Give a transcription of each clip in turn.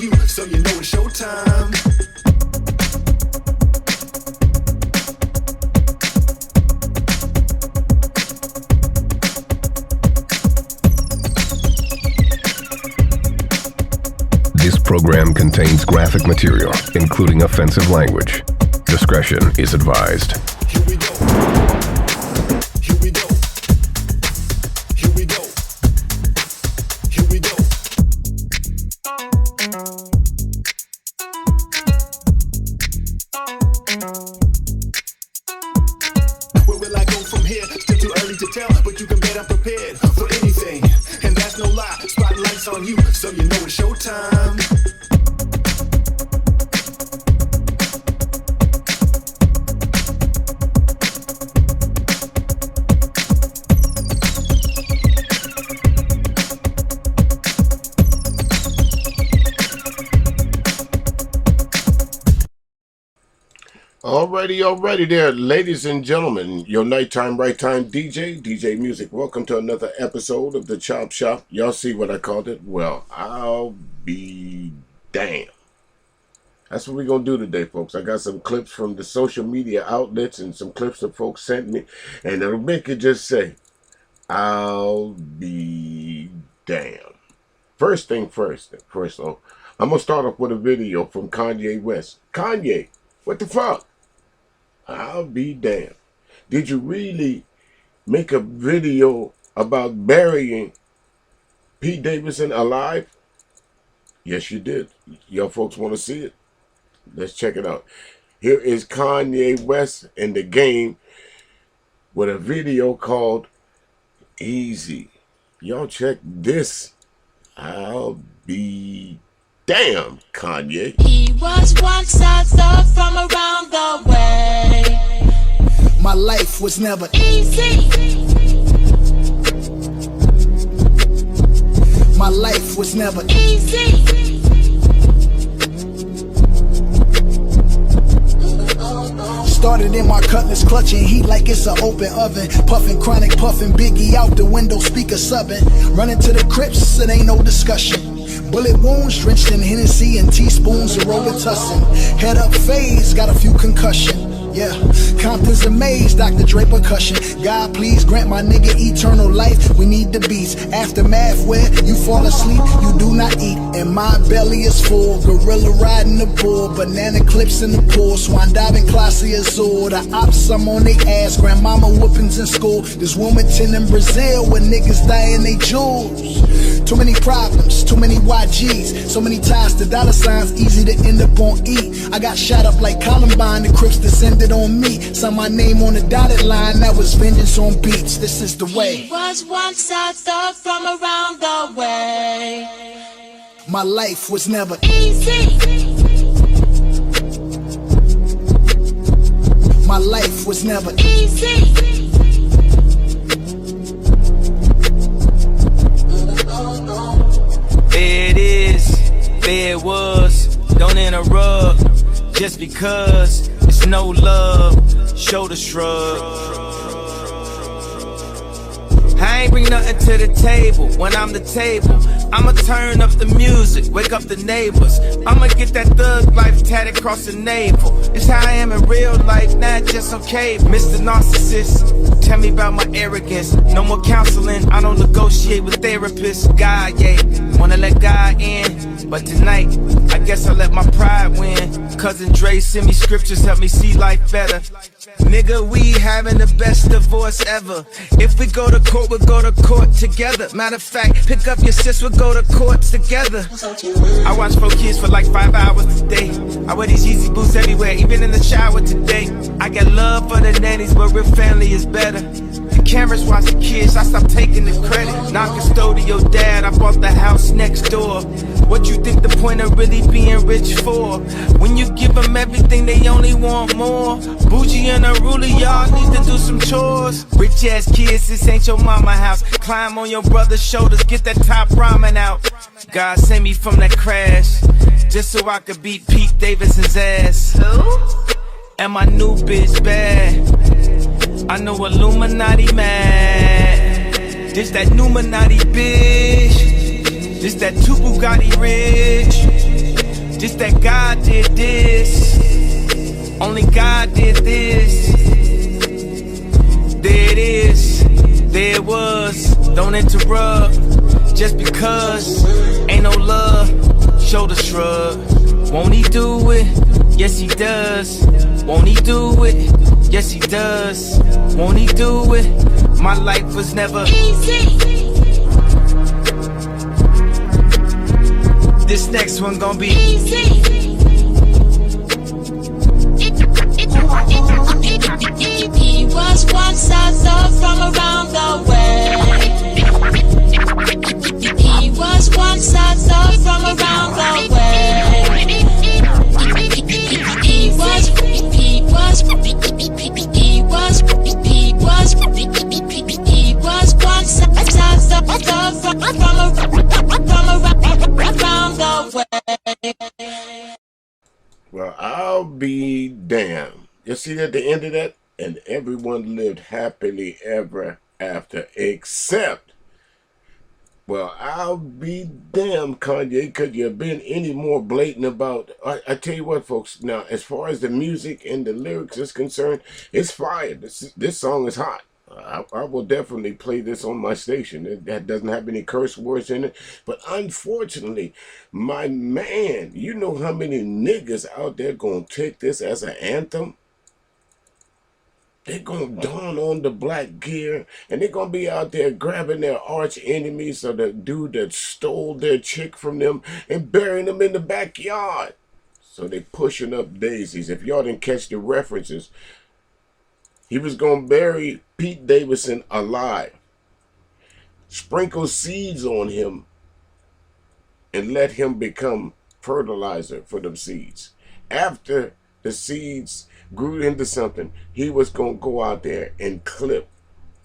you, so you know it's showtime. This program contains graphic material, including offensive language. Discretion is advised. Here we go. Here we go. Here we go. Here we go. Where will I go from here? Still too early to tell, but you can bet I'm prepared for anything. And that's no lie. Spotlight's on you, so you know it's showtime. Alrighty there, ladies and gentlemen, your nighttime, right time DJ Music. Welcome to another episode of the Chop Shop. Y'all see what I called it? Well, I'll be damned. That's what we're going to do today, folks. I got some clips from the social media outlets and some clips that folks sent me, and it'll make it just say, I'll be damned. First thing first, though, I'm going to start off with a video from Kanye West. Kanye, what the fuck? I'll be damned. Did you really make a video about burying Pete Davidson alive? Yes, you did. Y'all folks want to see it? Let's check it out. Here is Kanye West in the game with a video called Easy. Y'all check this. I'll be damn, Kanye. He was once a thug from around the way. My life was never Easy. My life was never Easy. Started in my cutlass, clutching heat like it's an open oven. Puffin' chronic, puffin' Biggie out the window, speaker subbing. Running to the crypts, it ain't no discussion. Bullet wounds drenched in Hennessy and teaspoons of Robitussin. Head up phase, got a few concussion. Yeah, Compton's amazed, Dr. Dre percussion. God, please grant my nigga eternal life. We need the beats. Aftermath where you fall asleep, you do not eat. And my belly is full. Gorilla riding the bull, banana clips in the pool. Swan diving, classy azul. The ops, I'm on they ass. Grandmama whoopings in school. This Wilmington in Brazil where niggas dying they jewels. Too many problems, too many YGs. So many ties to dollar signs, easy to end up on E. I got shot up like Columbine, the Crips descended on me. Saw my name on the dotted line, that was vengeance on beats. This is the way. He was once a thug from around the way. My life was never Easy. My life was never Easy. There it is, there it was, don't interrupt. Just because it's no love, shoulder shrug. I ain't bring nothing to the table when I'm the table. I'ma turn up the music, wake up the neighbors. I'ma get that thug life tatted across the navel. It's how I am in real life, not just on cable. Mr. Narcissist, tell me about my arrogance. No more counseling, I don't negotiate with therapists. God, yeah, wanna let God in. But tonight, I guess I let my pride win. Cousin Dre send me scriptures, help me see life better. Nigga, we having the best divorce ever. If we go to court, we'll go to court together. Matter of fact, pick up your sis, we'll go to courts together. I watch 4 kids for like 5 hours a day. I wear these Yeezy boots everywhere, even in the shower today. I got love for the nannies, but real family is better. The cameras watch the kids, I stopped taking the credit. Non-custodial dad, I bought the house next door. What you think the point of really being rich for? When you give them everything, they only want more. Bougie and unruly, y'all need to do some chores. Rich ass kids, this ain't your mama house. Climb on your brother's shoulders, get that top ramen out. God sent me from that crash, just so I could beat Pete Davidson's ass. Who? And my new bitch bad. I know Illuminati mad. This that Numinati bitch. This that two Bugatti rich. God did this. Only God did this. There it is. There it was. Don't interrupt. Just because ain't no love. Shoulder shrug. Won't he do it? Yes, he does. Won't he do it? Yes, he does. Won't he do it? My life was never easy. This next one gon' be Easy. He was once a son from around the way. He was once a son from around the way. He was once a son from around the way. Well, I'll be damned. You see at the end of that? And everyone lived happily ever after, except, well, I'll be damned, Kanye, could you have been any more blatant about, I tell you what, folks, now, as far as the music and the lyrics is concerned, it's fire. This song is hot. I will definitely play this on my station. That doesn't have any curse words in it. But unfortunately, my man, you know how many niggas out there gonna take this as an anthem? They're going to don on the black gear, and they're going to be out there grabbing their arch enemies or the dude that stole their chick from them and burying them in the backyard. So they pushing up daisies. If y'all didn't catch the references, he was going to bury Pete Davidson alive, sprinkle seeds on him, and let him become fertilizer for them seeds. After the seeds grew into something, he was going to go out there and clip,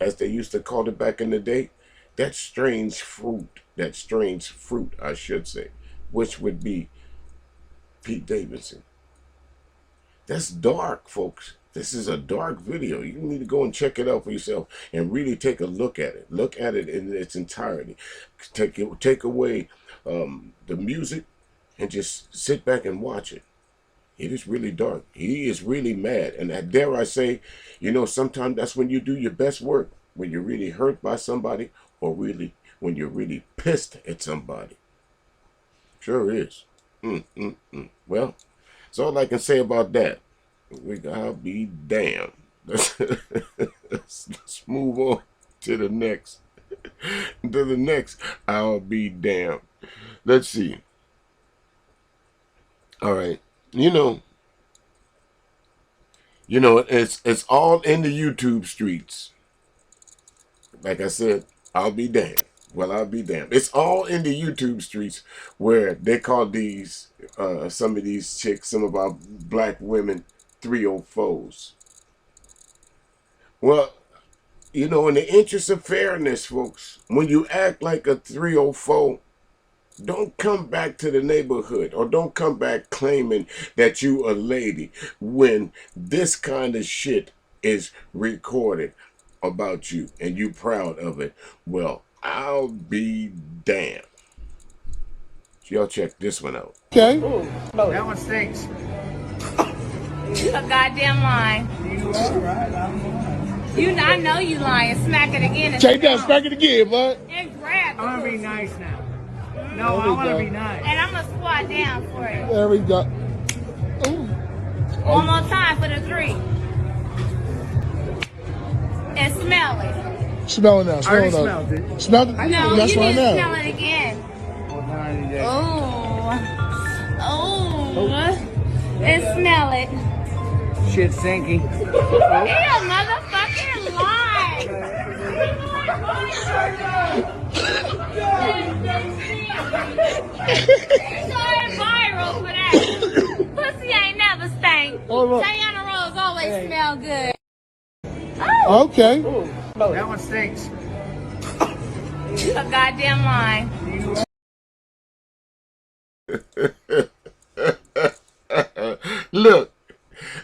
as they used to call it back in the day, that strange fruit, I should say, which would be Pete Davidson. That's dark, folks. This is a dark video. You need to go and check it out for yourself and really take a look at it. Look at it in its entirety. Take away the music and just sit back and watch it. It is really dark. He is really mad. And dare I say, you know, sometimes that's when you do your best work, when you're really hurt by somebody or really when you're really pissed at somebody. Sure is. Well, that's all I can say about that. I'll be damned. Let's move on to the next. I'll be damned. Let's see. All right. You know, it's all in the YouTube streets. Like I said, I'll be damned. Well, I'll be damned. It's all in the YouTube streets where they call these, some of these chicks, some of our black women, 304s. Well, you know, in the interest of fairness, folks, when you act like a 304, don't come back to the neighborhood or don't come back claiming that you a lady when this kind of shit is recorded about you and you proud of it. Well, I'll be damned. Y'all check this one out. Okay. Ooh, that one stinks. You a goddamn lying. You are right. I'm lying. I know you lying. Smack it again. Take that, smack it again, bud. And grab it. I'm gonna be nice now. No, I want to be nice. And I'm gonna squat down for it. There we go. Ooh. One more time for the 3. And smell it. Smell it now. Smell it now. Smelled it. Smell it? No, that's you right need to now. smell it again. Oh. And smell it. Shit stinky. Ew, motherfucking lie. Going viral for that. Pussy ain't never stank. Diana Rose always smell good. Oh. Okay. That one stinks. You a goddamn lie.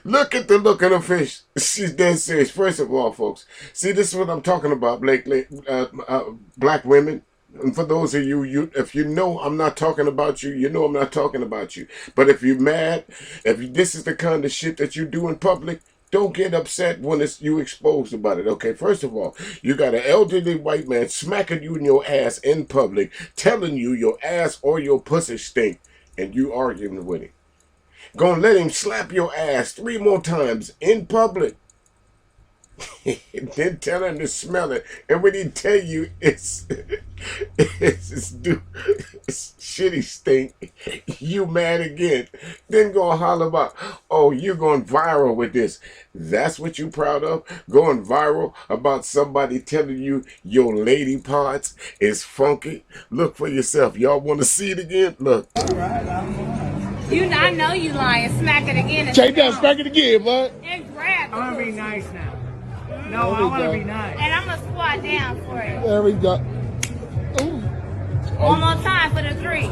Look at the look of the fish. She's dead serious. First of all, folks, see, this is what I'm talking about, black women. And for those of you, if you know I'm not talking about you, you know I'm not talking about you. But if you're mad, this is the kind of shit that you do in public, don't get upset when it's you exposed about it. Okay, first of all, you got an elderly white man smacking you in your ass in public, telling you your ass or your pussy stink, and you arguing with him. Gonna let him slap your ass 3 more times in public. Then tell him to smell it. And when he tell you it's shitty stink, you mad again. Then go holler about, oh, you're going viral with this. That's what you proud of? Going viral about somebody telling you your lady parts is funky? Look for yourself. Y'all want to see it again? Look. I know you lying. Smack it again. Take that, smack it again, bud. And grab it. I want to be nice now. No, I want to be nice. And I'm going to squat down for it. There we go. Ooh. One more time for the 3.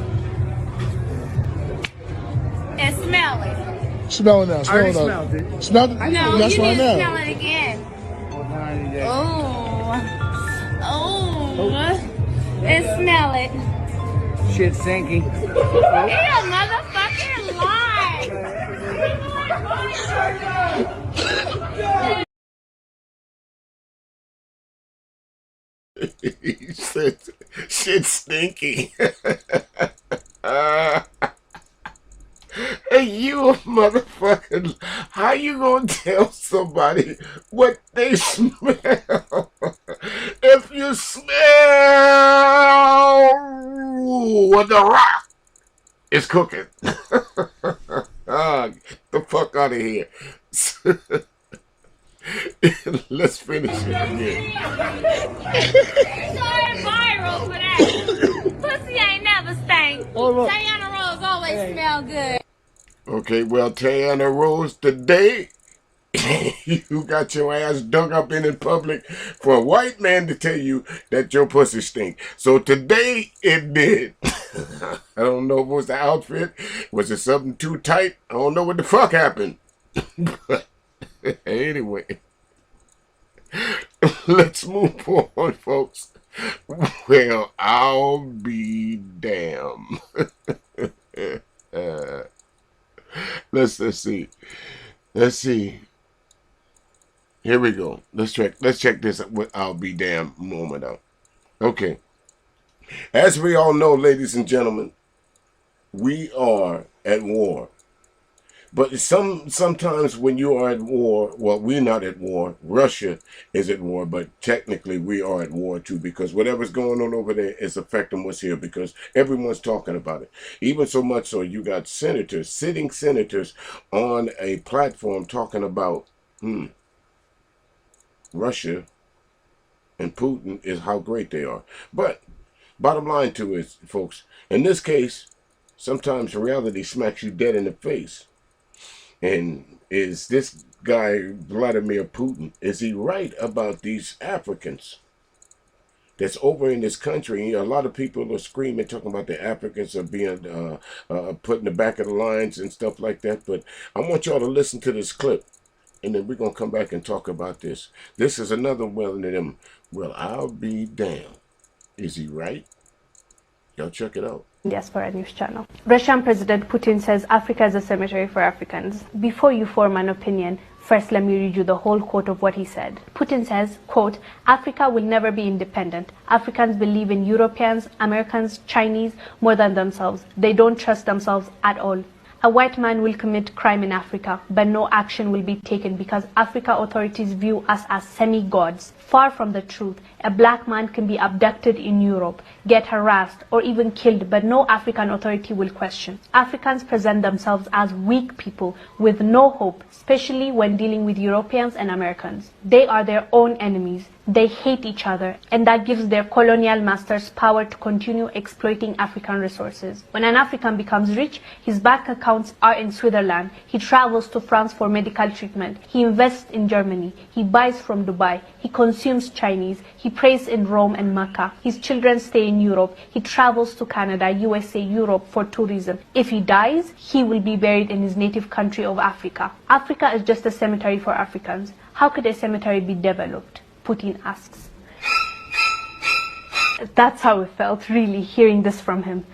And smell it. Smell it now. I Smell already it now. smelled it. Smell it? No, That's you right need to now. smell it again. Well, now I need that. Oh. And smell it. Shit sinking. Ew, motherfucking lie. He said, shit stinky. Hey, you motherfucker. How you gonna tell somebody what they smell? If you smell what the rock is cooking. Get the fuck out of here. Let's finish it again. Going viral for that. Pussy ain't never stank. Diana Rose always smell good. Okay, well, Tiana Rose, today you got your ass dug up in public for a white man to tell you that your pussy stink. So today it did. I don't know if it was the outfit. Was it something too tight? I don't know what the fuck happened. But anyway, let's move on, folks. Well, I'll be damned. Let's see. Here we go. Let's check this with I'll be damned moment out. Okay. As we all know, ladies and gentlemen, we are at war. But sometimes when you are at war, well, we're not at war. Russia is at war, but technically we are at war too, because whatever's going on over there is affecting what's here, because everyone's talking about it. Even so much so you got senators, sitting senators on a platform talking about Russia and Putin is how great they are. But bottom line to it, folks, in this case, sometimes reality smacks you dead in the face. And is this guy, Vladimir Putin, is he right about these Africans that's over in this country? A lot of people are screaming, talking about the Africans are being put in the back of the lines and stuff like that. But I want y'all to listen to this clip, and then we're going to come back and talk about this. This is another one of them, well, I'll be damned. Is he right? Y'all check it out. Diaspora News Channel. Russian President Putin says Africa is a cemetery for Africans. Before you form an opinion, first let me read you the whole quote of what he said. Putin says, quote, Africa will never be independent. Africans believe in Europeans, Americans, Chinese more than themselves. They don't trust themselves at all. A white man will commit crime in Africa, but no action will be taken because Africa authorities view us as semi-gods. Far from the truth, a black man can be abducted in Europe, get harassed, or even killed, but no African authority will question. Africans present themselves as weak people with no hope, especially when dealing with Europeans and Americans. They are their own enemies. They hate each other, and that gives their colonial masters power to continue exploiting African resources. When an African becomes rich, his bank accounts are in Switzerland. He travels to France for medical treatment. He invests in Germany. He buys from Dubai. He consumes Chinese. He prays in Rome and Mecca. His children stay in Europe. He travels to Canada, USA, Europe for tourism. If he dies, he will be buried in his native country of Africa. Africa is just a cemetery for Africans. How could a cemetery be developed? Putin asks. That's how it felt, really, hearing this from him.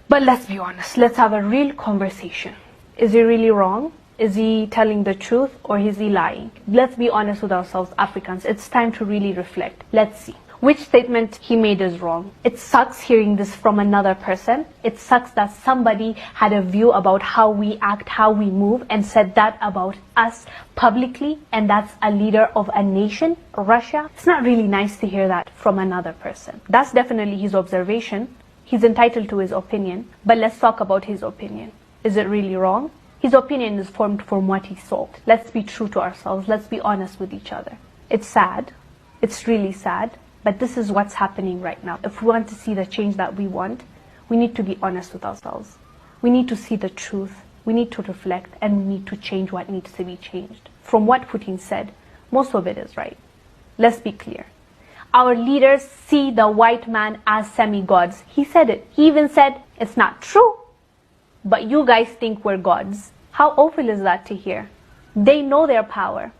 But let's be honest, let's have a real conversation. Is he really wrong? Is he telling the truth, or is he lying? Let's be honest with ourselves, Africans. It's time to really reflect. Let's see. Which statement he made is wrong? It sucks hearing this from another person. It sucks that somebody had a view about how we act, how we move, and said that about us publicly, and that's a leader of a nation, Russia. It's not really nice to hear that from another person. That's definitely his observation. He's entitled to his opinion, but let's talk about his opinion. Is it really wrong? His opinion is formed from what he saw. Let's be true to ourselves. Let's be honest with each other. It's sad. It's really sad. But this is what's happening right now. If we want to see the change that we want, we need to be honest with ourselves. We need to see the truth. We need to reflect, and we need to change what needs to be changed. From what Putin said, most of it is right. Let's be clear. Our leaders see the white man as semi-gods. He said it. He even said, it's not true, but you guys think we're gods. How awful is that to hear? They know their power.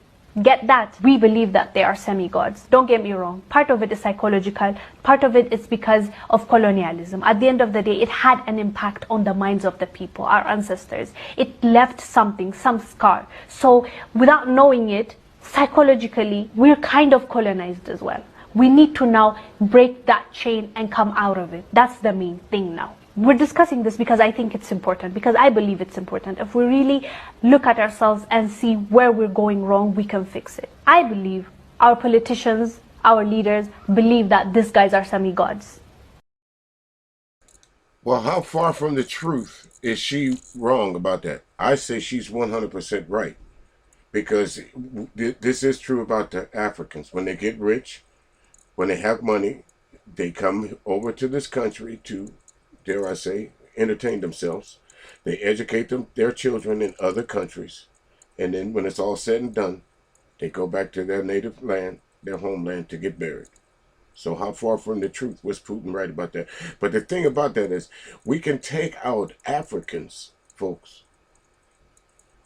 Get that. We believe that they are semi-gods. Don't get me wrong. Part of it is psychological. Part of it is because of colonialism. At the end of the day, it had an impact on the minds of the people, our ancestors. It left something, some scar. So without knowing it, psychologically, we're kind of colonized as well. We need to now break that chain and come out of it. That's the main thing now. We're discussing this because I think it's important, because I believe it's important. If we really look at ourselves and see where we're going wrong, we can fix it. I believe our politicians, our leaders, believe that these guys are semi-gods. Well, how far from the truth is she wrong about that? I say she's 100% right. Because this is true about the Africans. When they get rich, when they have money, they come over to this country to, dare I say, entertain themselves. They educate their children in other countries. And then when it's all said and done, they go back to their native land, their homeland, to get buried. So how far from the truth was Putin right about that? But the thing about that is, we can take out Africans, folks,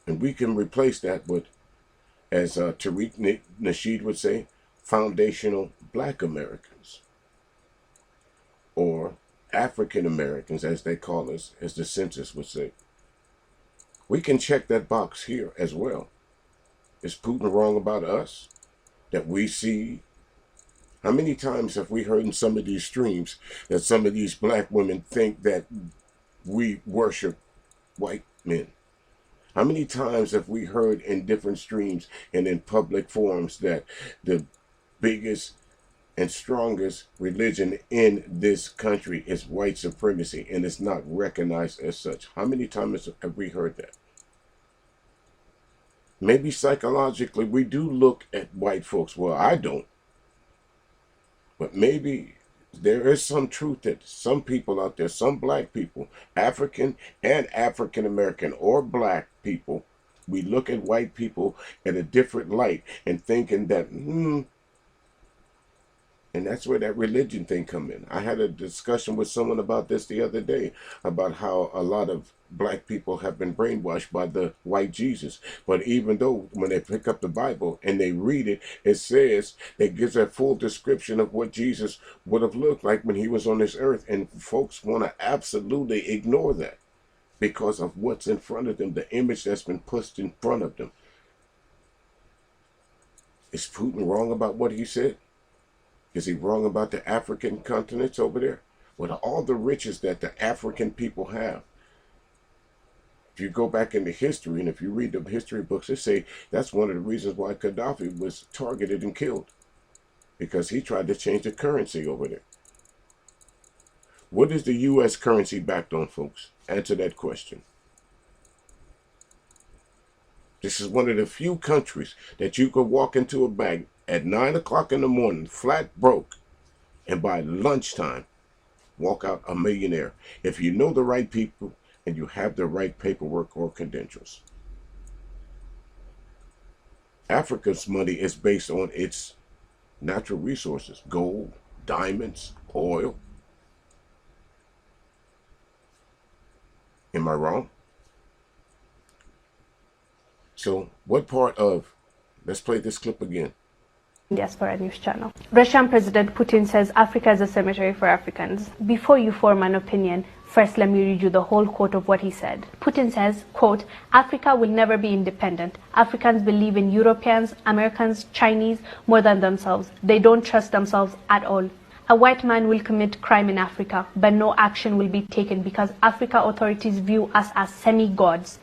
and we can replace that with, as Tariq Nasheed would say, foundational Black Americans, or African Americans, as they call us, as the census would say. We can check that box here as well. Is Putin wrong about us? That we see, how many times have we heard in some of these streams that some of these black women think that we worship white men? How many times have we heard in different streams and in public forums that the biggest and strongest religion in this country is white supremacy, and it's not recognized as such? How many times have we heard that? Maybe psychologically we do look at white folks. Well, I don't. But maybe there is some truth that some people out there, some black people, African and African American or black people, we look at white people in a different light and thinking that, and that's where that religion thing come in. I had a discussion with someone about this the other day, about how a lot of black people have been brainwashed by the white Jesus. But even though when they pick up the Bible and they read it, it says, it gives a full description of what Jesus would have looked like when he was on this earth. And folks want to absolutely ignore that because of what's in front of them, the image that's been pushed in front of them. Is Putin wrong about what he said? Is he wrong about the African continents over there? With all the riches that the African people have. If you go back into history, and if you read the history books, they say that's one of the reasons why Gaddafi was targeted and killed. Because he tried to change the currency over there. What is the U.S. currency backed on, folks? Answer that question. This is one of the few countries that you could walk into a bank at 9 o'clock in the morning, flat broke, and by lunchtime, walk out a millionaire. If you know the right people and you have the right paperwork or credentials. Africa's money is based on its natural resources, gold, diamonds, oil. Am I wrong? So what part of, let's play this clip again. Diaspora News Channel. Russian President Putin says Africa is a cemetery for Africans. Before you form an opinion, first let me read you the whole quote of what he said. Putin says, quote, Africa will never be independent. Africans believe in Europeans, Americans, Chinese more than themselves. They don't trust themselves at all. A white man will commit crime in Africa, but no action will be taken because Africa authorities view us as semi-gods.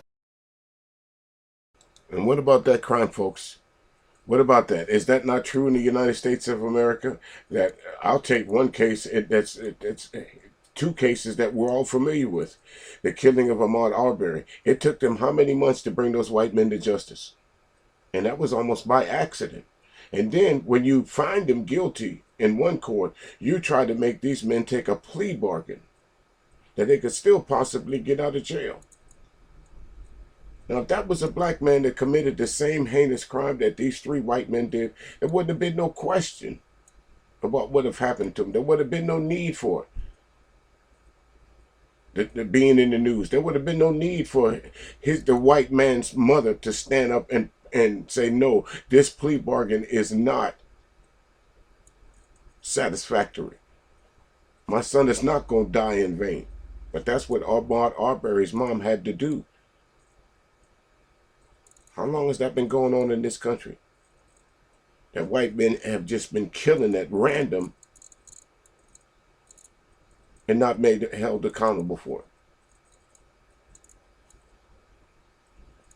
And what about that crime, folks? What about that? Is that not true in the United States of America? That I'll take one case. It's two cases that we're all familiar with. The killing of Ahmaud Arbery. It took them how many months to bring those white men to justice? And that was almost by accident. And then when you find them guilty in one court, you try to make these men take a plea bargain that they could still possibly get out of jail. Now, if that was a black man that committed the same heinous crime that these three white men did, there wouldn't have been no question about what would have happened to him. There would have been no need for it. The being in the news. There would have been no need for the white man's mother to stand up and say, no, this plea bargain is not satisfactory. My son is not going to die in vain. But that's what Ahmaud Arbery's mom had to do. How long has that been going on in this country? That white men have just been killing at random and not held accountable for it.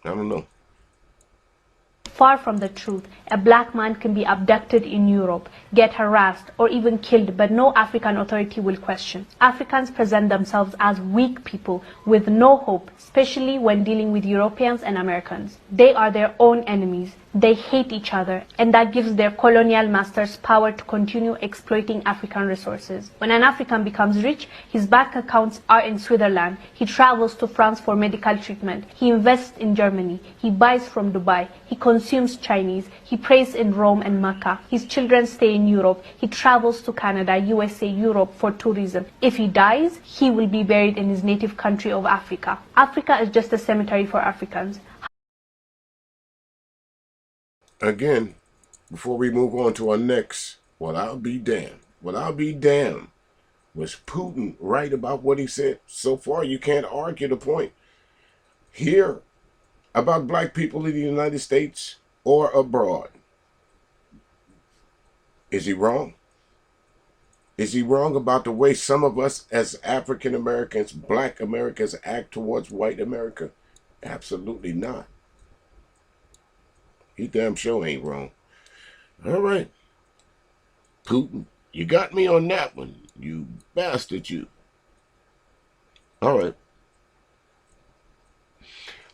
I don't know. Far from the truth, a black man can be abducted in Europe, get harassed, or even killed, but no African authority will question. Africans present themselves as weak people with no hope, especially when dealing with Europeans and Americans. They are their own enemies. They hate each other, and that gives their colonial masters power to continue exploiting African resources. When an African becomes rich, his bank accounts are in Switzerland. He travels to France for medical treatment. He invests in Germany. He buys from Dubai. He consumes Chinese. He prays in Rome and Mecca. His children stay in Europe. He travels to Canada, USA, Europe for tourism. If he dies, he will be buried in his native country of Africa. Africa is just a cemetery for Africans. Again, before we move on to our next, well, I'll be damned. Well, I'll be damned. Was Putin right about what he said? So far, you can't argue the point here about black people in the United States or abroad. Is he wrong? Is he wrong about the way some of us as African Americans, black Americans act towards white America? Absolutely not. He damn sure ain't wrong. All right. Putin, you got me on that one. You bastard, you. All right.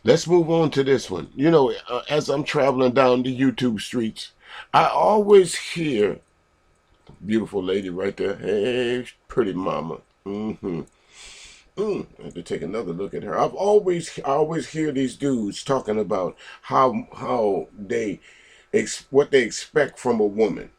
Let's move on to this one. You know, as I'm traveling down the YouTube streets, I always hear, beautiful lady right there. Hey, pretty mama. I have to take another look at her. I always hear these dudes talking about how they what they expect from a woman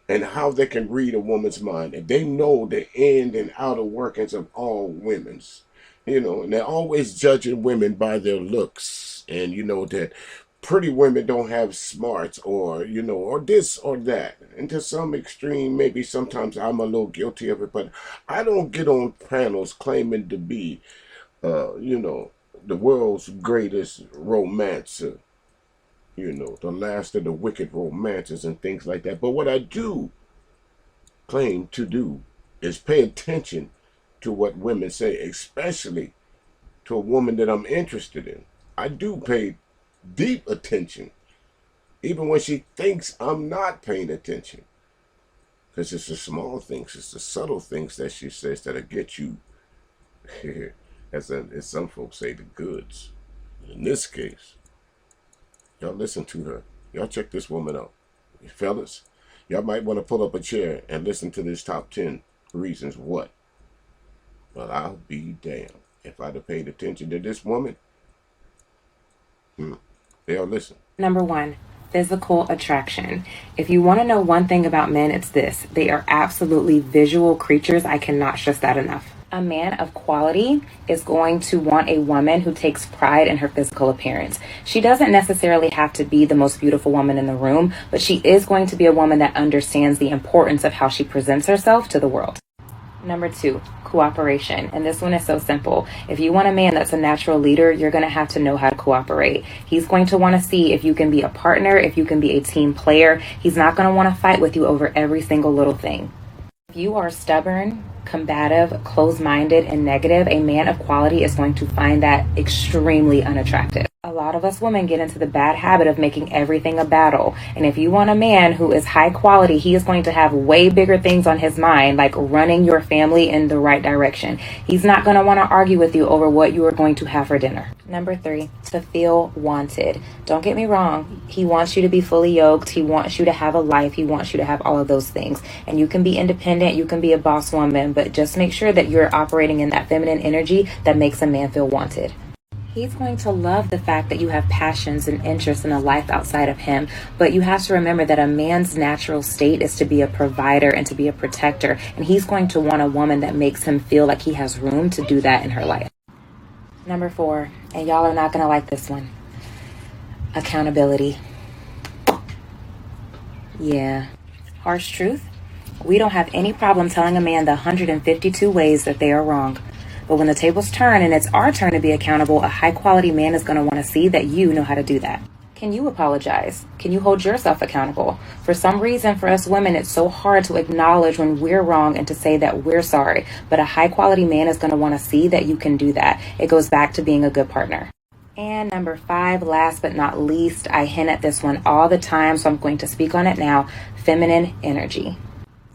and how they can read a woman's mind, and they know the in and outer workings of all women's, you know, and they're always judging women by their looks, and you know that pretty women don't have smarts, or you know, or this or that. And to some extreme, maybe sometimes I'm a little guilty of it, but I don't get on panels claiming to be you know, the world's greatest romancer, you know, the last of the wicked romancers and things like that. But what I do claim to do is pay attention to what women say, especially to a woman that I'm interested in. I do pay deep attention, even when she thinks I'm not paying attention, because it's the small things, it's the subtle things that she says that'll get you, as some folks say, the goods. In this case, y'all listen to her. Y'all check this woman out. Fellas, y'all might want to pull up a chair and listen to this top 10 reasons what. Well, I'll be damned if I'd have paid attention to this woman. They'll listen. Number 1, physical attraction. If you want to know one thing about men, it's this. They are absolutely visual creatures. I cannot stress that enough. A man of quality is going to want a woman who takes pride in her physical appearance. She doesn't necessarily have to be the most beautiful woman in the room, but she is going to be a woman that understands the importance of how she presents herself to the world. Number 2, cooperation. And this one is so simple. If you want a man that's a natural leader, you're going to have to know how to cooperate. He's going to want to see if you can be a partner, if you can be a team player. He's not going to want to fight with you over every single little thing. If you are stubborn, combative, closed-minded, and negative, a man of quality is going to find that extremely unattractive. A lot of us women get into the bad habit of making everything a battle. And if you want a man who is high quality, he is going to have way bigger things on his mind, like running your family in the right direction. He's not going to want to argue with you over what you are going to have for dinner. Number 3, to feel wanted. Don't get me wrong. He wants you to be fully yoked. He wants you to have a life. He wants you to have all of those things. And you can be independent. You can be a boss woman, but just make sure that you're operating in that feminine energy that makes a man feel wanted. He's going to love the fact that you have passions and interests in a life outside of him, but you have to remember that a man's natural state is to be a provider and to be a protector, and he's going to want a woman that makes him feel like he has room to do that in her life. Number 4, and y'all are not going to like this one, accountability. Yeah, harsh truth. We don't have any problem telling a man the 152 ways that they are wrong. But when the tables turn and it's our turn to be accountable, a high-quality man is going to want to see that you know how to do that. Can you apologize? Can you hold yourself accountable? For some reason, for us women, it's so hard to acknowledge when we're wrong and to say that we're sorry. But a high-quality man is going to want to see that you can do that. It goes back to being a good partner. And number 5, last but not least, I hint at this one all the time, so I'm going to speak on it now, feminine energy.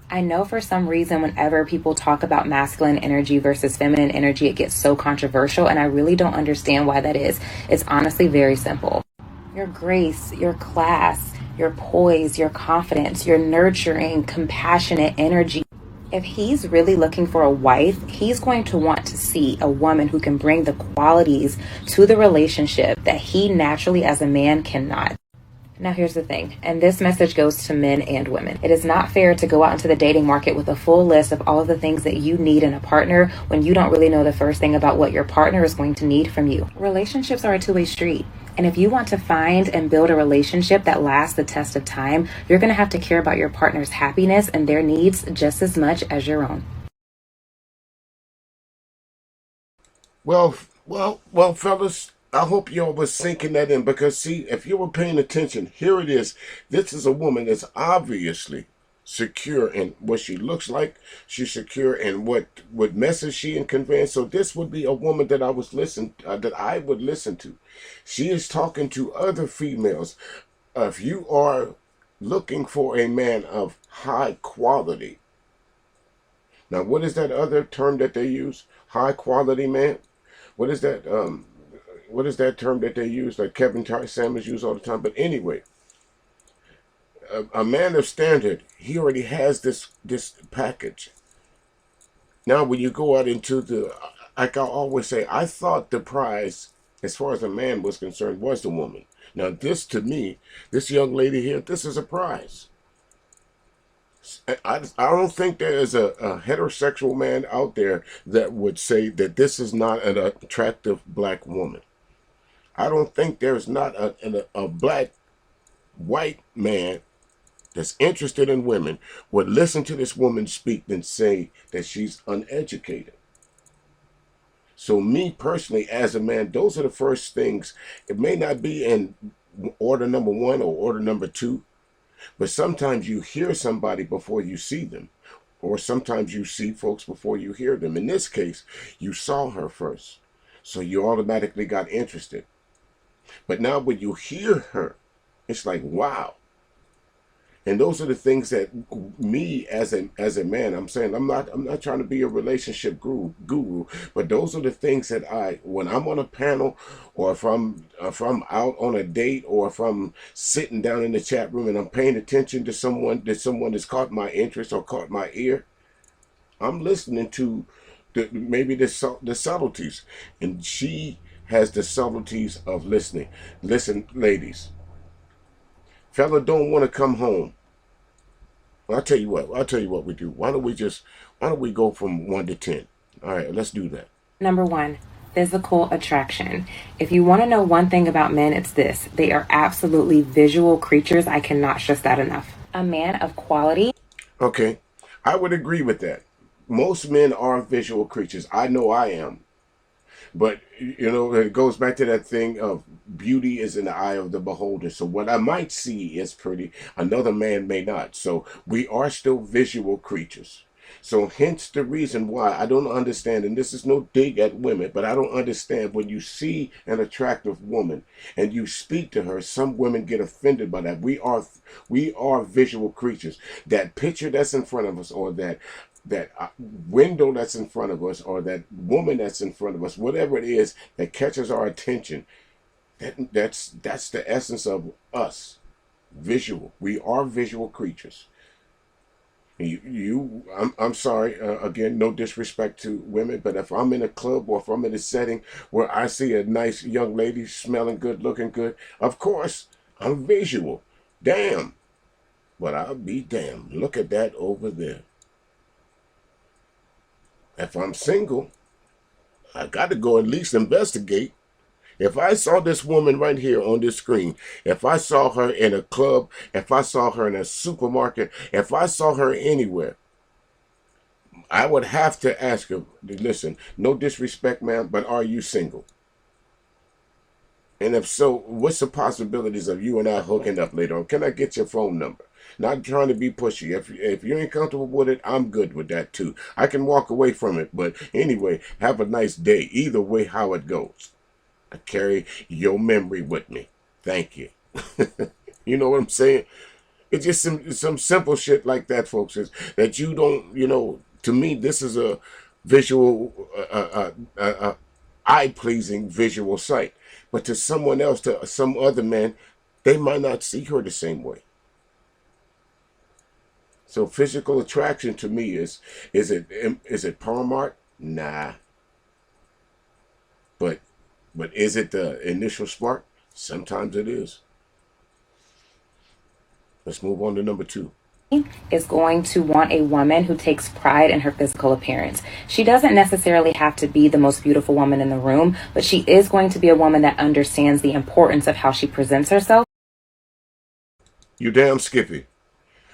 I know for some reason whenever people talk about masculine energy versus feminine energy, it gets so controversial, and I really don't understand why that is. It's honestly very simple. Your grace, your class, your poise, your confidence, your nurturing, compassionate energy. If he's really looking for a wife, he's going to want to see a woman who can bring the qualities to the relationship that he naturally as a man cannot. Now here's the thing, and this message goes to men and women. It is not fair to go out into the dating market with a full list of all of the things that you need in a partner when you don't really know the first thing about what your partner is going to need from you. Relationships are a two-way street. And if you want to find and build a relationship that lasts the test of time, you're going to have to care about your partner's happiness and their needs just as much as your own. Well, fellas, I hope y'all was sinking that in, because see, if you were paying attention, here it is. This is a woman that's obviously secure in what she looks like. She's secure in what message she can convey. So this would be a woman that I would listen to. She is talking to other females. If you are looking for a man of high quality. Now, what is that other term that they use? High quality man? What is that? What is that term that they use, like Kevin Samuels use all the time? But anyway, a man of standard, he already has this package. Now, when you go out into like I always say, I thought the prize, as far as a man was concerned, was the woman. Now, this to me, this young lady here, this is a prize. I don't think there is a heterosexual man out there that would say that this is not an attractive black woman. I don't think there's not a black, white man that's interested in women would listen to this woman speak and say that she's uneducated. So me personally, as a man, those are the first things. It may not be in order number 1 or order number 2, but sometimes you hear somebody before you see them, or sometimes you see folks before you hear them. In this case, you saw her first, so you automatically got interested. But now when you hear her, it's like, wow. And those are the things that me as a man, I'm saying, I'm not trying to be a relationship guru, but those are the things that when I'm on a panel, or if I'm out on a date, or if I'm sitting down in the chat room and I'm paying attention to someone has caught my interest or caught my ear, I'm listening to maybe the subtleties, and she has the subtleties of listening. Listen, ladies, fella don't want to come home. Well, I'll tell you what we do. Why don't we go from 1 to 10? All right, let's do that. Number 1, physical attraction. If you want to know one thing about men, it's this. They are absolutely visual creatures. I cannot stress that enough. A man of quality. Okay, I would agree with that. Most men are visual creatures. I know I am. But, you know, it goes back to that thing of beauty is in the eye of the beholder. So what I might see is pretty, another man may not. So we are still visual creatures. So hence the reason why I don't understand, and this is no dig at women, but I don't understand when you see an attractive woman and you speak to her, some women get offended by that. We are visual creatures. That picture that's in front of us, or that window that's in front of us, or that woman that's in front of us, whatever it is that catches our attention, that's the essence of us. Visual. We are visual creatures. I'm sorry, again, no disrespect to women, but if I'm in a club or if I'm in a setting where I see a nice young lady smelling good, looking good, of course, I'm visual. Damn. But I'll be damned. Look at that over there. If I'm single, I got to go at least investigate. If I saw this woman right here on this screen, if I saw her in a club, if I saw her in a supermarket, if I saw her anywhere, I would have to ask her, listen, no disrespect, ma'am, but are you single? And if so, what's the possibilities of you and I hooking up later on? Can I get your phone number? Not trying to be pushy. If you ain't comfortable with it, I'm good with that too. I can walk away from it. But anyway, have a nice day. Either way, how it goes. I carry your memory with me. Thank you. You know what I'm saying? It's just some simple shit like that, folks. Is that you don't, you know, to me, this is a visual, eye-pleasing visual sight. But to someone else, to some other man, they might not see her the same way. So physical attraction to me is it paramount? Nah. But is it the initial spark? Sometimes it is. Let's move on to number 2. Is going to want a woman who takes pride in her physical appearance. She doesn't necessarily have to be the most beautiful woman in the room, but she is going to be a woman that understands the importance of how she presents herself. You damn Skippy.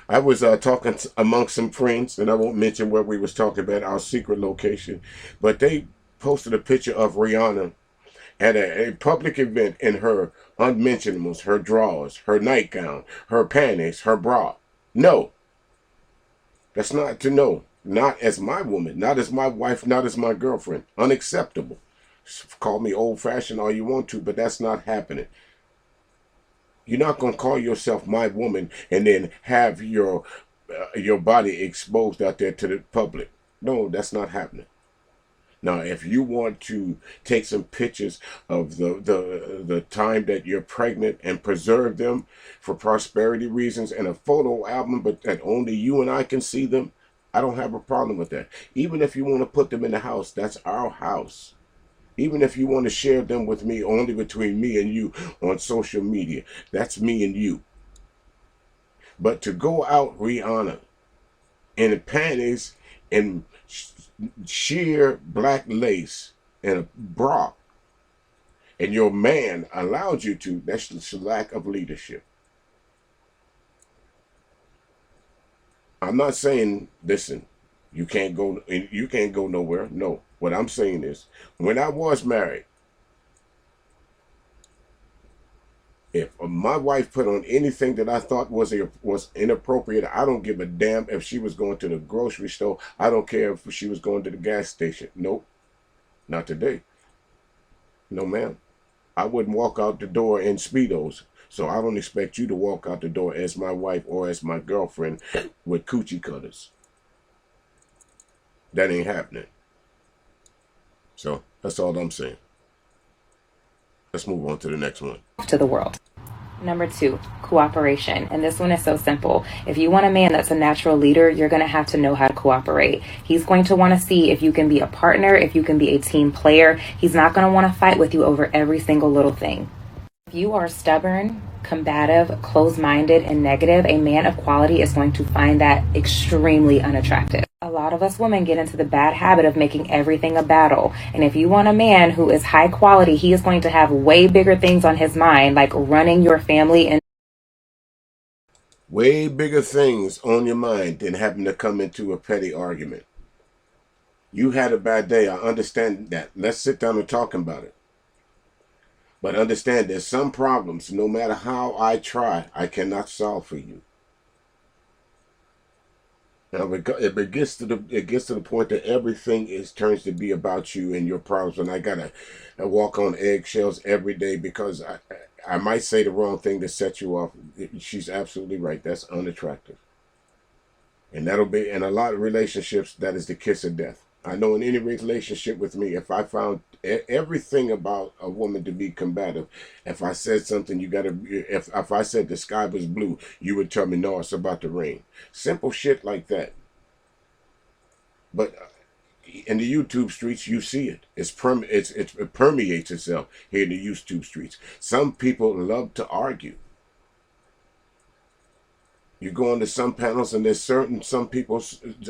I was talking amongst some friends, and I won't mention where we was talking about, our secret location, but they posted a picture of Rihanna at a public event in her unmentionables, her drawers, her nightgown, her panties, her bra. No. That's not to know. Not as my woman, not as my wife, not as my girlfriend. Unacceptable. Call me old-fashioned all you want to, but that's not happening. You're not going to call yourself my woman and then have your body exposed out there to the public. No, that's not happening. Now, if you want to take some pictures of the time that you're pregnant and preserve them for prosperity reasons and a photo album, but that only you and I can see them, I don't have a problem with that. Even if you want to put them in the house, that's our house. Even if you want to share them with me, only between me and you on social media, that's me and you. But to go out, Rihanna, in panties and sheer black lace and a bra, and your man allowed you to, that's the lack of leadership. I'm not saying, listen, you can't go nowhere. No. What I'm saying is, when I was married, if my wife put on anything that I thought was inappropriate, I don't give a damn if she was going to the grocery store. I don't care if she was going to the gas station. Nope. Not today. No, ma'am. I wouldn't walk out the door in Speedos. So I don't expect you to walk out the door as my wife or as my girlfriend with coochie cutters. That ain't happening. So that's all I'm saying. Let's move on to the next one. To the world. Number 2, cooperation. And this one is so simple. If you want a man that's a natural leader, you're going to have to know how to cooperate. He's going to want to see if you can be a partner, if you can be a team player. He's not going to want to fight with you over every single little thing. If you are stubborn, combative, closed-minded, and negative, a man of quality is going to find that extremely unattractive. A lot lot of us women get into the bad habit of making everything a battle. And if you want a man who is high quality, he is going to have way bigger things on his mind, like running your family and way bigger things on your mind than having to come into a petty argument. You had a bad day. I understand that. Let's sit down and talk about it. But understand there's some problems, no matter how I try, I cannot solve for you. Now it gets to the point that everything turns to be about you and your problems, and I gotta walk on eggshells every day because I might say the wrong thing to set you off. She's absolutely right. That's unattractive, and that'll be in a lot of relationships. That is the kiss of death. I know in any relationship with me, if I found everything about a woman to be combative, if I said something, if I said the sky was blue, you would tell me, no, it's about to rain. Simple shit like that. But in the YouTube streets, you see it. It permeates itself here in the YouTube streets. Some people love to argue. You go into some panels and there's some people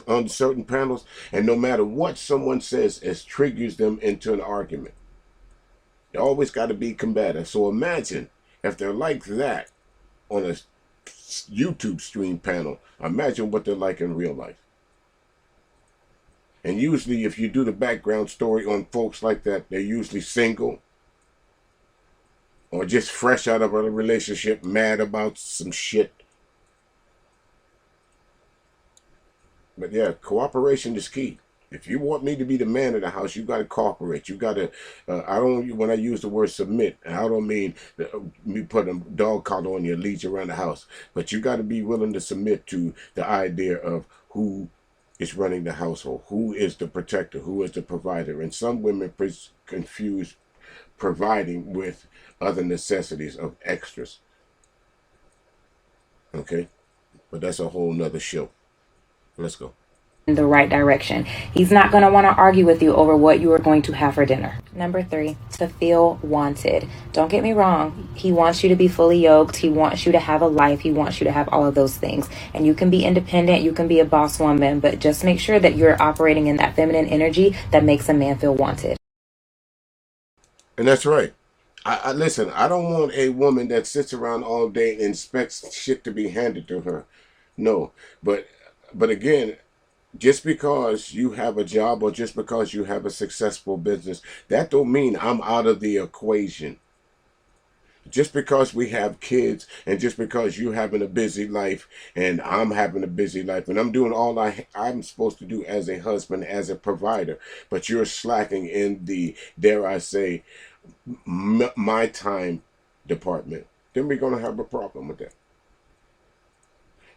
on certain panels, and no matter what someone says, it triggers them into an argument. You always got to be combative. So imagine if they're like that on a YouTube stream panel, imagine what they're like in real life. And usually if you do the background story on folks like that, they're usually single or just fresh out of a relationship, mad about some shit. But yeah, cooperation is key. If you want me to be the man of the house, you got to cooperate. You got to, when I use the word submit, I don't mean me put a dog collar on you and lead you around the house. But you got to be willing to submit to the idea of who is running the household, who is the protector, who is the provider. And some women confuse providing with other necessities of extras. Okay? But that's a whole nother show. Let's go. in the right direction. He's not going to want to argue with you over what you are going to have for dinner. Number 3, to feel wanted. Don't get me wrong. He wants you to be fully yoked. He wants you to have a life. He wants you to have all of those things. And you can be independent. You can be a boss woman, but just make sure that you're operating in that feminine energy that makes a man feel wanted. And that's right. I listen, I don't want a woman that sits around all day and expects shit to be handed to her. No. But again, just because you have a job or just because you have a successful business, that don't mean I'm out of the equation. Just because we have kids and just because you're having a busy life and I'm having a busy life and I'm doing all I'm supposed to do as a husband, as a provider, but you're slacking in the, dare I say, my time department, then we're going to have a problem with that.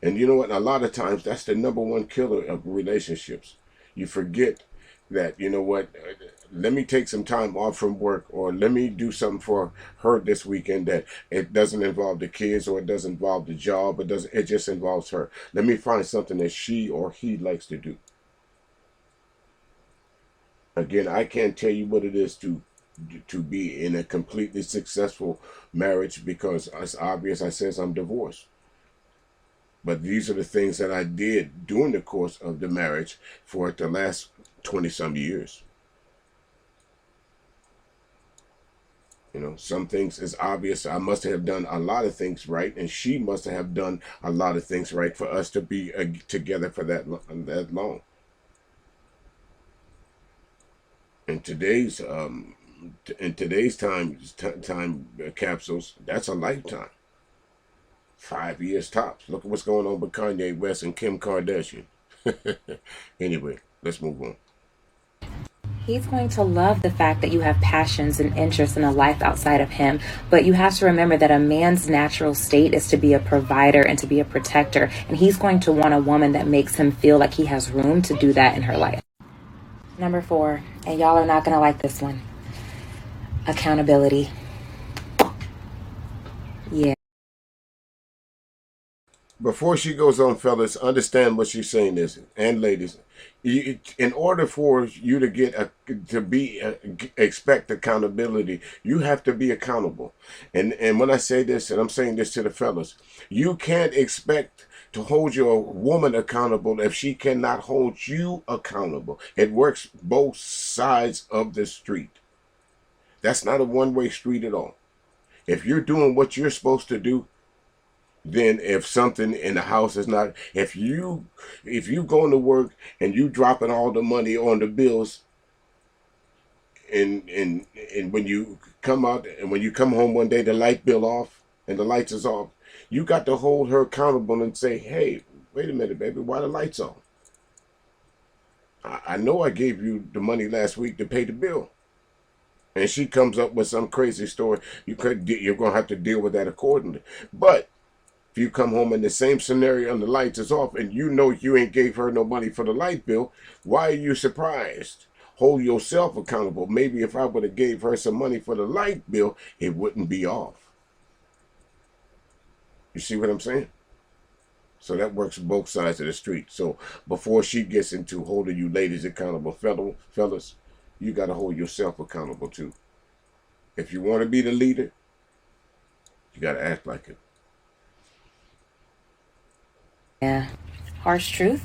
And you know what? A lot of times that's the number one killer of relationships. You forget that, you know what, let me take some time off from work, or let me do something for her this weekend that it doesn't involve the kids, or it doesn't involve the job, it just involves her. Let me find something that she or he likes to do. Again, I can't tell you what it is to be in a completely successful marriage, because it's obvious I says I'm divorced. But these are the things that I did during the course of the marriage for the last 20-some years. You know, some things is obvious. I must have done a lot of things right, and she must have done a lot of things right for us to be together for that long. In today's time capsules, that's a lifetime. 5 years tops. Look at what's going on with Kanye West and Kim Kardashian. Anyway, let's move on. He's going to love the fact that you have passions and interests in a life outside of him, but you have to remember that a man's natural state is to be a provider and to be a protector, and he's going to want a woman that makes him feel like he has room to do that in her life. Number 4, and y'all are not going to like this one, accountability. Yeah. Before she goes on, fellas, understand what she's saying is, and ladies, in order for you to expect accountability, you have to be accountable. And when I say this, and I'm saying this to the fellas, you can't expect to hold your woman accountable if she cannot hold you accountable. It works both sides of the street. That's not a one-way street at all. If you're doing what you're supposed to do, then if something in the house is not, if you going to work and you dropping all the money on the bills, and when you come out and when you come home one day the light bill off and the lights is off, you got to hold her accountable and say, hey, wait a minute, baby, why the lights off? I know I gave you the money last week to pay the bill. And she comes up with some crazy story, you're going to have to deal with that accordingly. But if you come home in the same scenario and the lights is off and you know you ain't gave her no money for the light bill, why are you surprised? Hold yourself accountable. Maybe if I would have gave her some money for the light bill, it wouldn't be off. You see what I'm saying? So that works both sides of the street. So before she gets into holding you ladies accountable, fellas, you got to hold yourself accountable too. If you want to be the leader, you got to act like it. Yeah. Harsh truth?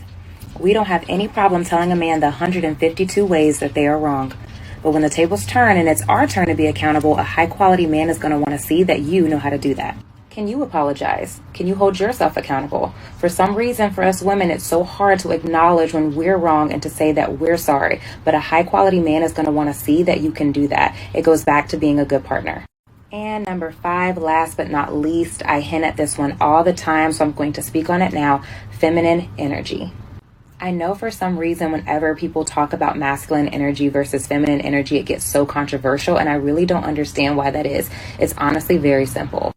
We don't have any problem telling a man the 152 ways that they are wrong. But when the tables turn and it's our turn to be accountable, a high-quality man is going to want to see that you know how to do that. Can you apologize? Can you hold yourself accountable? For some reason, for us women, it's so hard to acknowledge when we're wrong and to say that we're sorry. But a high-quality man is going to want to see that you can do that. It goes back to being a good partner. And number 5, last but not least, I hint at this one all the time, so I'm going to speak on it now, feminine energy. I know for some reason whenever people talk about masculine energy versus feminine energy, it gets so controversial, and I really don't understand why that is. It's honestly very simple.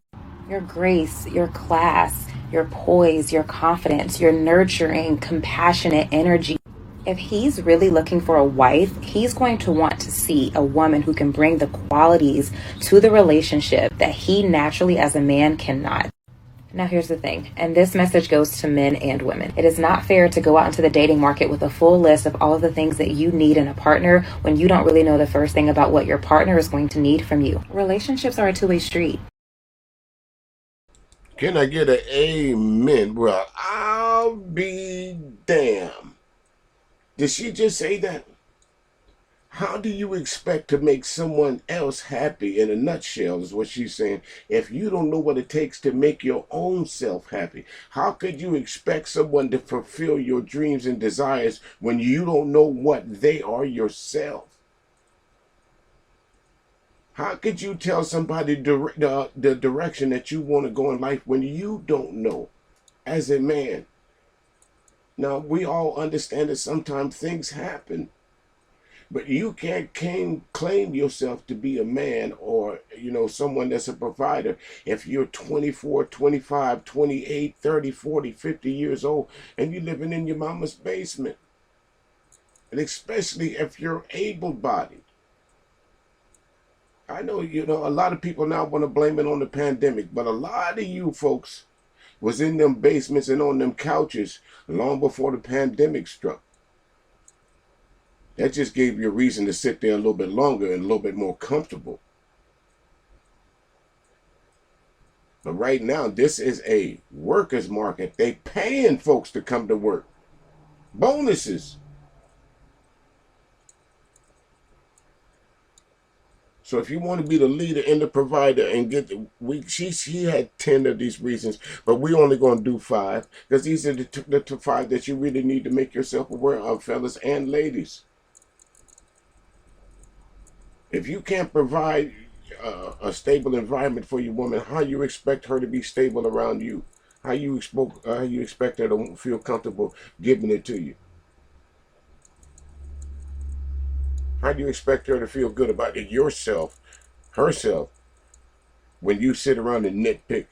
Your grace, your class, your poise, your confidence, your nurturing, compassionate energy. If he's really looking for a wife, he's going to want to see a woman who can bring the qualities to the relationship that he naturally as a man cannot. Now here's the thing, and this message goes to men and women. It is not fair to go out into the dating market with a full list of all of the things that you need in a partner when you don't really know the first thing about what your partner is going to need from you. Relationships are a two-way street. Can I get an amen? Well, I'll be damned. Did she just say that? How do you expect to make someone else happy, in a nutshell, is what she's saying, if you don't know what it takes to make your own self happy? How could you expect someone to fulfill your dreams and desires when you don't know what they are yourself? How could you tell somebody the direction that you want to go in life when you don't know as a man? Now, we all understand that sometimes things happen, but you can't claim yourself to be a man or, someone that's a provider if you're 24, 25, 28, 30, 40, 50 years old and you're living in your mama's basement. And especially if you're able-bodied. I know, a lot of people now want to blame it on the pandemic, but a lot of you folks was in them basements and on them couches long before the pandemic struck. That just gave you a reason to sit there a little bit longer and a little bit more comfortable. But right now, this is a workers' market. They paying folks to come to work. Bonuses. So if you want to be the leader and the provider and she had 10 of these reasons, but we only going to do 5 because these are the 5 that you really need to make yourself aware of, fellas and ladies. If you can't provide a stable environment for your woman, how you expect her to be stable around you? How you expect her to feel comfortable giving it to you? How do you expect her to feel good about it herself, when you sit around and nitpick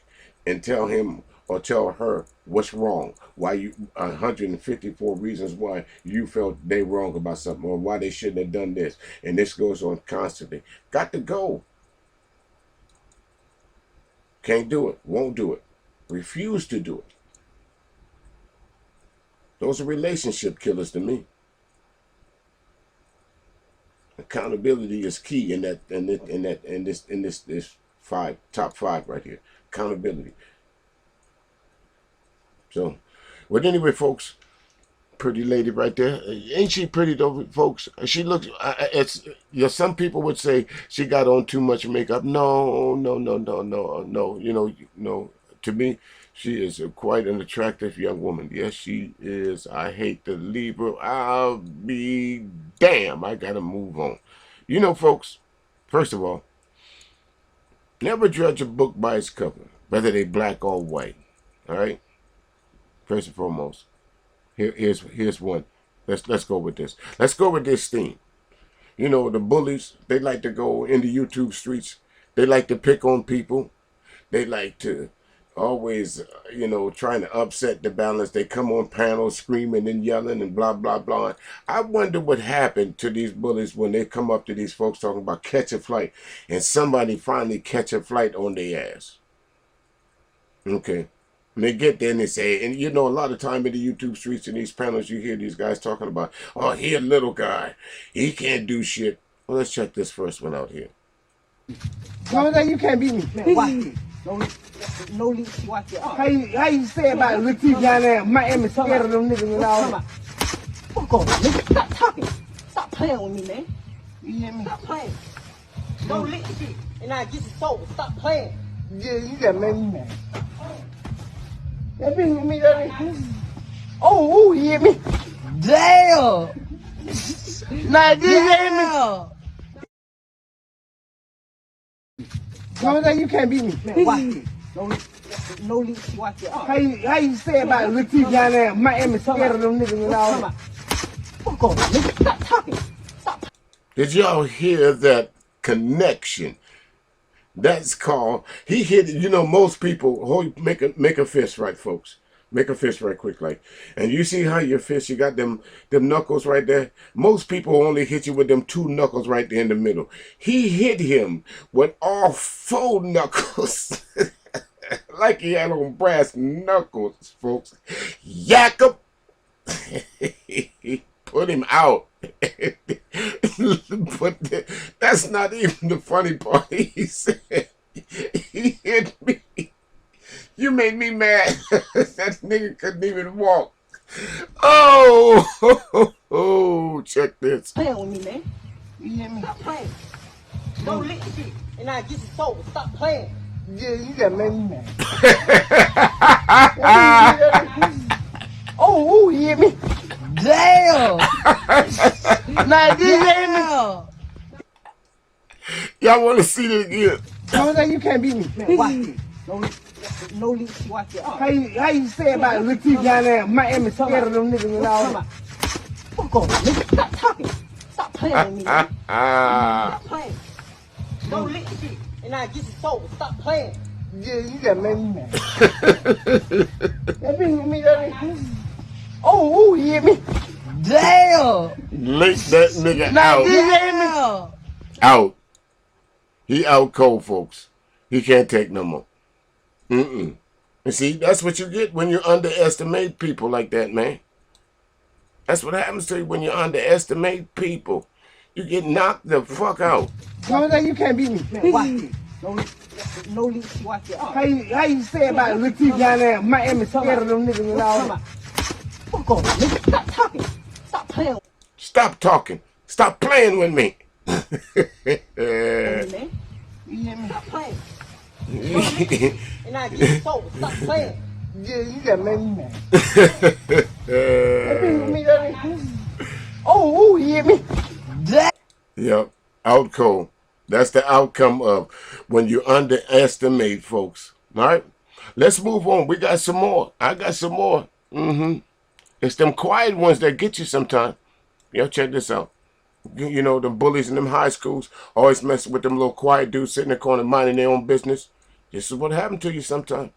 and tell him or tell her what's wrong? Why 154 reasons why you felt they wrong about something or why they shouldn't have done this. And this goes on constantly. Got to go. Can't do it. Won't do it. Refuse to do it. Those are relationship killers to me. Accountability is key in this top 5 right here. Accountability. So Well, anyway, folks, pretty lady right there. Ain't she pretty though, folks? She looks, it's, some people would say she got on too much makeup. No, no, no, no, no, no. No. To me, she is quite an attractive young woman. Yes, she is. I hate to leave her. I'll be damn. I gotta move on. Folks, first of all, never judge a book by its cover, whether they black or white. All right? First and foremost. Here's one. Let's go with this. Let's go with this theme. The bullies, they like to go into YouTube streets. They like to pick on people. They like to always, trying to upset the balance. They come on panels screaming and yelling and blah, blah, blah. I wonder what happened to these bullies when they come up to these folks talking about catch a flight and somebody finally catch a flight on their ass. Okay. And they get there and they say, and a lot of time in the YouTube streets and these panels, you hear these guys talking about, oh, he a little guy. He can't do shit. Well, let's check this first one out here. No, you can't beat me. Man, watch it. No leash, watch it. How you say about Latif down there? Miami scared of them niggas and all. Fuck off, nigga. Stop talking. Stop playing with me, man. You hear me? Stop playing. No lick shit. And I get it sober. Stop playing. Yeah, you got made me mad. That bitch with me, that ain't. Oh, you hear me? Damn! Nah, this ain't me. No, you can't beat me. Man, watch it. No leash, watch it. How you say about Latif down there? Miami scared of them niggas and all. Fuck off, nigga. Stop talking. Stop. Did y'all hear that connection? That's called, he hit, most people, make a fist right, folks. Make a fist right quick, like. And you see how your fist, you got them knuckles right there? Most people only hit you with them 2 knuckles right there in the middle. He hit him with all 4 knuckles. Like he had on brass knuckles, folks. Yakum! He put him out. But that's not even the funny part. He said, he hit me. You made me mad. That nigga couldn't even walk. Oh, check this. Playing with me, man. You hear me? Stop playing. No lick shit. And I get it sober. Stop playing. Yeah, you got made me mad. Oh, you hear me? Damn! Nah, this ain't me. Y'all want to see this again? No, you can't beat me. Man, watch it. No leash, watch it. How you say about Latif down there? Miami scared of them niggas and all. Fuck off, nigga. Stop talking. Stop playing with me, man. Stop playing. No lick shit. And I get it sober. Stop playing. Yeah, you got made me mad. That bitch with me, that ain't. Oh, you hear me? Damn! Lick that nigga out. This ain't me. Out. He out cold, folks. He can't take no more. And see, that's what you get when you underestimate people like that, man. That's what happens to you when you underestimate people. You get knocked the fuck out. No, you can't beat me. Man, watch it. No leash, watch it. How you say about Latif down there? Miami scared of them niggas and all. Fuck off, nigga. Stop talking. Stop playing. Stop talking. Stop playing with me. Man. You hear me? Stop playing. And I get it sober. Stop playing. Yeah, you got made me mad. That bitch with me, that ain't. Oh, you hear me? Yep, out cold. That's the outcome of when you underestimate folks. All right? Let's move on. We got some more. I got some more. It's them quiet ones that get you sometime. Yo, check this out. The bullies in them high schools always messing with them little quiet dudes sitting in the corner minding their own business. This is what happened to you sometime.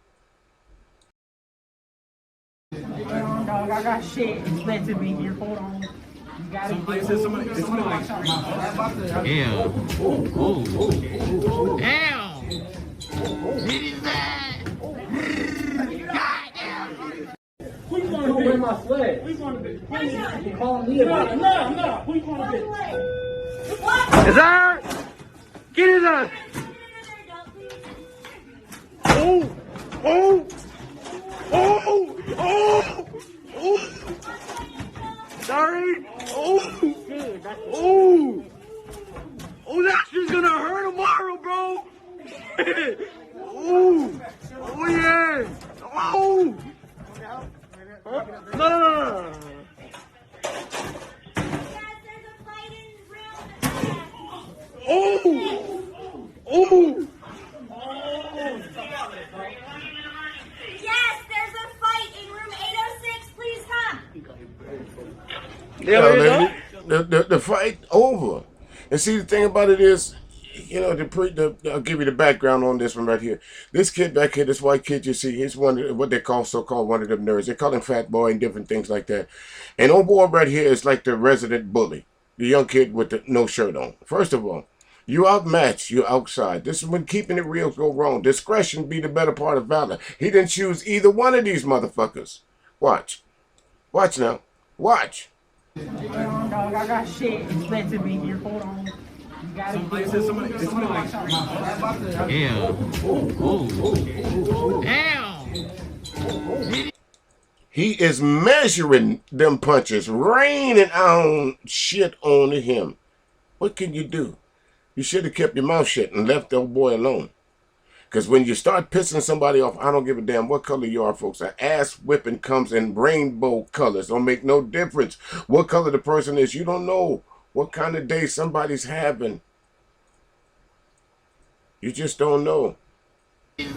Dog, I got shit expected me here. Hold on. Somebody like damn. Damn. It is that. Who you want to be? My sled. Who you want to be? You calling me about it? No. Who you want to be? Is that? Get his ass. Oh. Yeah, lady, the fight over. And see, the thing about it is, you know, I'll give you the background on this one right here. This kid back here, this white kid you see, he's one of what they call so-called one of them nerds. They call him fat boy and different things like that. And old boy right here is like the resident bully, the young kid with the no shirt on. First of all, you outmatched, you outside. This is when keeping it real go wrong. Discretion be the better part of valor. He didn't choose either one of these motherfuckers. Watch. Watch now. Watch. Dog, I got shit expecting me here. Hold on. You gotta get somebody like Damn. He is measuring them punches, raining on shit on him. What can you do? You should have kept your mouth shut and left the old boy alone. Because when you start pissing somebody off, I don't give a damn what color you are, folks. An ass whipping comes in rainbow colors. Don't make no difference what color the person is. You don't know what kind of day somebody's having. You just don't know. Who you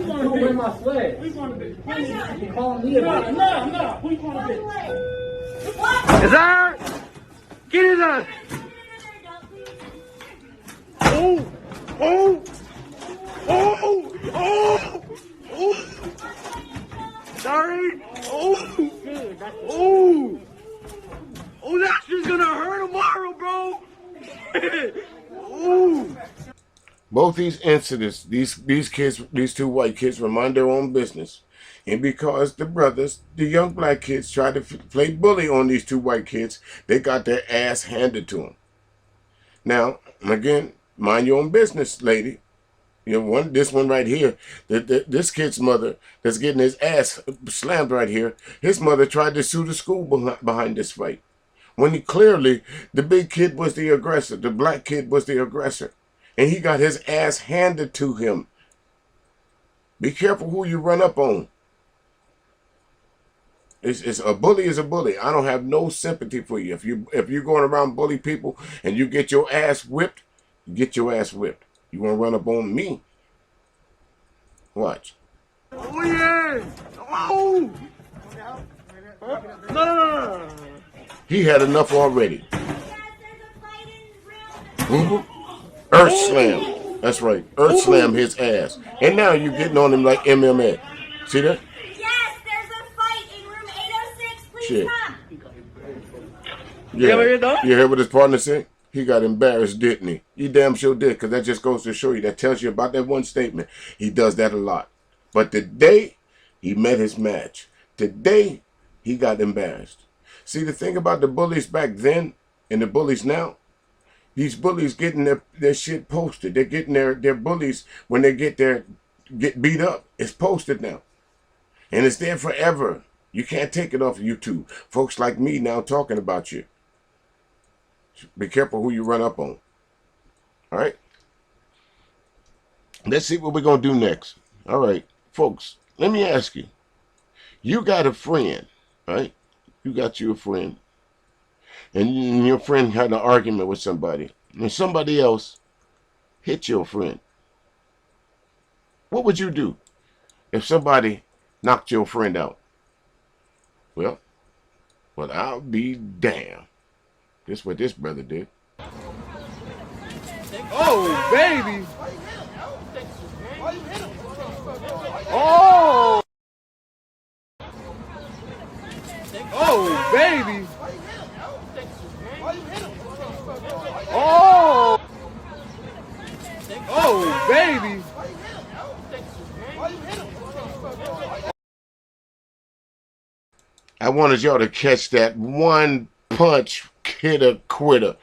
want to be? Where's my sled? Who you want to be? You calling me about it? No. Who you want to be? Is that? Get his ass. Oh! Sorry! Oh, that's just gonna hurt tomorrow, bro! Both these incidents, these kids, these two white kids were mind their own business. And because the brothers, the young black kids, tried to play bully on these two white kids, they got their ass handed to them. Now, again, mind your own business, lady. You know, this one right here, this kid's mother that's getting his ass slammed right here, his mother tried to sue the school behind this fight. When clearly, the big kid was the aggressor, the black kid was the aggressor. And he got his ass handed to him. Be careful who you run up on. It's a bully is a bully. I don't have no sympathy for you. If you're going around bully people and you get your ass whipped, get your ass whipped. You want to run up on me? Watch. Oh yeah! Oh! No. He had enough already. Earth slam. That's right. Earth slam his ass. And now you're getting on him like MMA. See that? Yes, there's a fight in room 806. Please Shit. come. Yeah. You hear what his partner said? He got embarrassed, didn't he? He damn sure did, because that just goes to show you. That tells you about that one statement. He does that a lot. But today, he met his match. Today, he got embarrassed. See, the thing about the bullies back then and the bullies now, these bullies getting their shit posted. They're getting their bullies when they get beat up. It's posted now. And it's there forever. You can't take it off of YouTube. Folks like me now talking about you. Be careful who you run up on. All right? Let's see what we're going to do next. All right. Folks, let me ask you. You got a friend, right? You got you a friend. And your friend had an argument with somebody. And somebody else hit your friend. What would you do if somebody knocked your friend out? Well, I'll be damned. This is what this brother did. Oh, baby! Oh! Oh, baby! Oh! Oh, baby! I wanted y'all to catch that one punch quitter.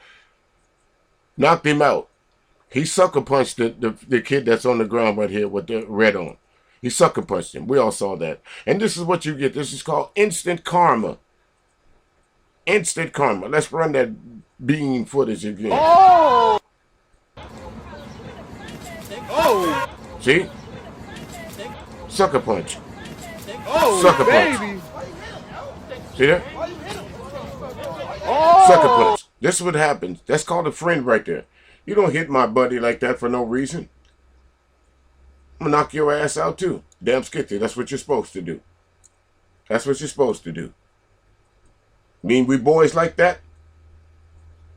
Knocked him out. He sucker punched the kid that's on the ground right here with the red on. He sucker punched him. We all saw that. And this is what you get. This is called instant karma. Instant karma. Let's run that bean footage again. Oh! Oh! See? Sucker punch. Oh, sucker baby! Punch. See that? Oh! Sucker punch. This is what happens. That's called a friend right there. You don't hit my buddy like that for no reason. I'm gonna knock your ass out too. Damn skitty. That's what you're supposed to do. That's what you're supposed to do. Mean we boys like that?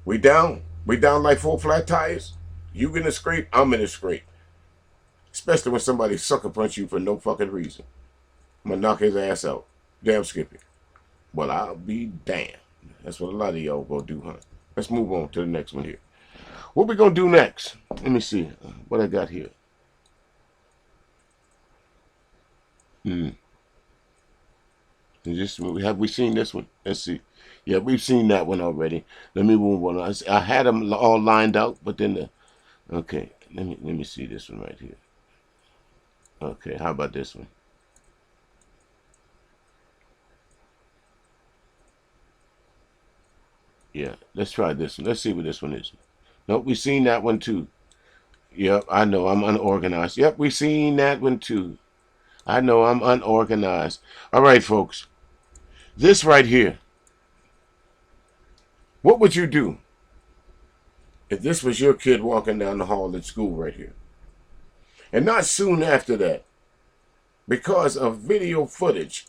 We down? We down like 4 flat tires? You in a scrape, I'm in a scrape. Especially when somebody sucker punch you for no fucking reason. I'm gonna knock his ass out. Damn Skippy. Well, I'll be damned. That's what a lot of y'all gonna do, huh? Let's move on to the next one here. What we gonna do next? Let me see what I got here. Have we seen this one? Let's see. Yeah, we've seen that one already. Let me move on. I had them all lined out, but then okay. Let me see this one right here. Okay, how about this one? Yeah, let's try this one. Let's see what this one is. Nope, we've seen that one too. Yep, I know I'm unorganized. Yep, we've seen that one too. I know I'm unorganized. All right, folks. This right here. What would you do if this was your kid walking down the hall at school right here? And not soon after that, because of video footage,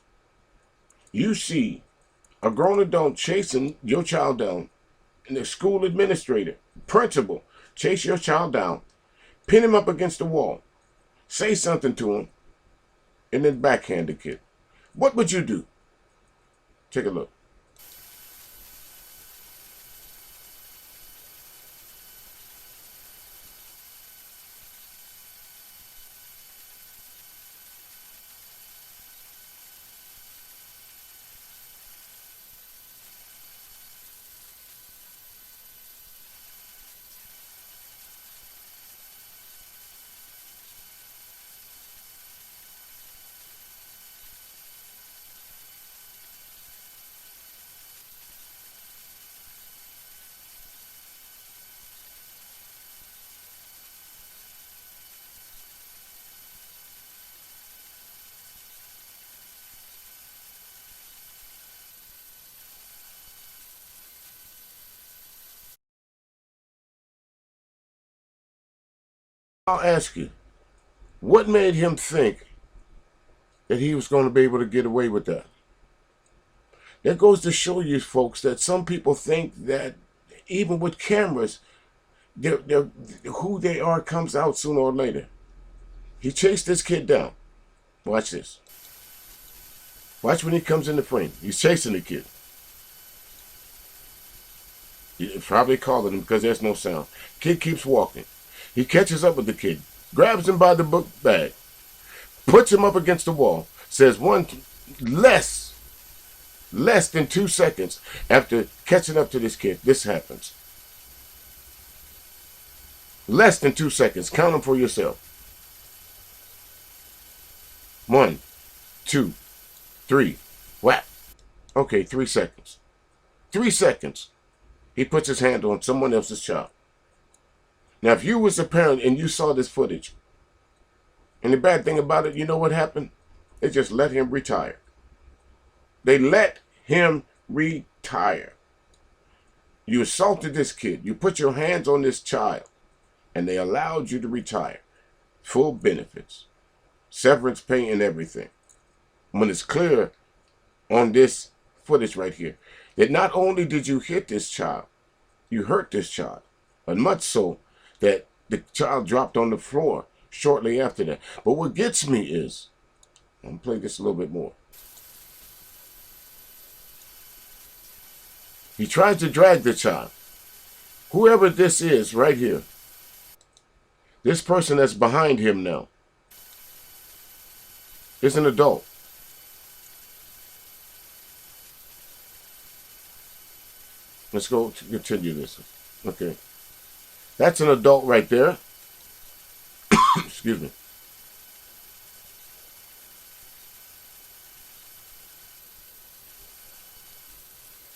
you see a grown adult chasing your child down, and the school administrator, principal, chase your child down, pin him up against the wall, say something to him, and then backhand the kid. What would you do? Take a look. I'll ask you, what made him think that he was going to be able to get away with that? That goes to show you, folks, that some people think that even with cameras, who they are comes out sooner or later. He chased this kid down. Watch this. Watch when he comes in the frame. He's chasing the kid. He's probably calling him because there's no sound. Kid keeps walking. He catches up with the kid, grabs him by the book bag, puts him up against the wall, says less than 2 seconds after catching up to this kid, this happens. Less than 2 seconds. Count them for yourself. 1, 2, 3. Whap. Okay, 3 seconds. 3 seconds. He puts his hand on someone else's child. Now, if you was a parent and you saw this footage, and the bad thing about it, you know what happened? They just let him retire. They let him retire. You assaulted this kid. You put your hands on this child, and they allowed you to retire. Full benefits, severance pay, and everything. When it's clear on this footage right here that not only did you hit this child, you hurt this child, but much so that the child dropped on the floor shortly after that. But what gets me is, I'm going to play this a little bit more. He tries to drag the child. Whoever this is right here, this person that's behind him now, is an adult. Let's go to continue this. Okay. That's an adult right there. Excuse me.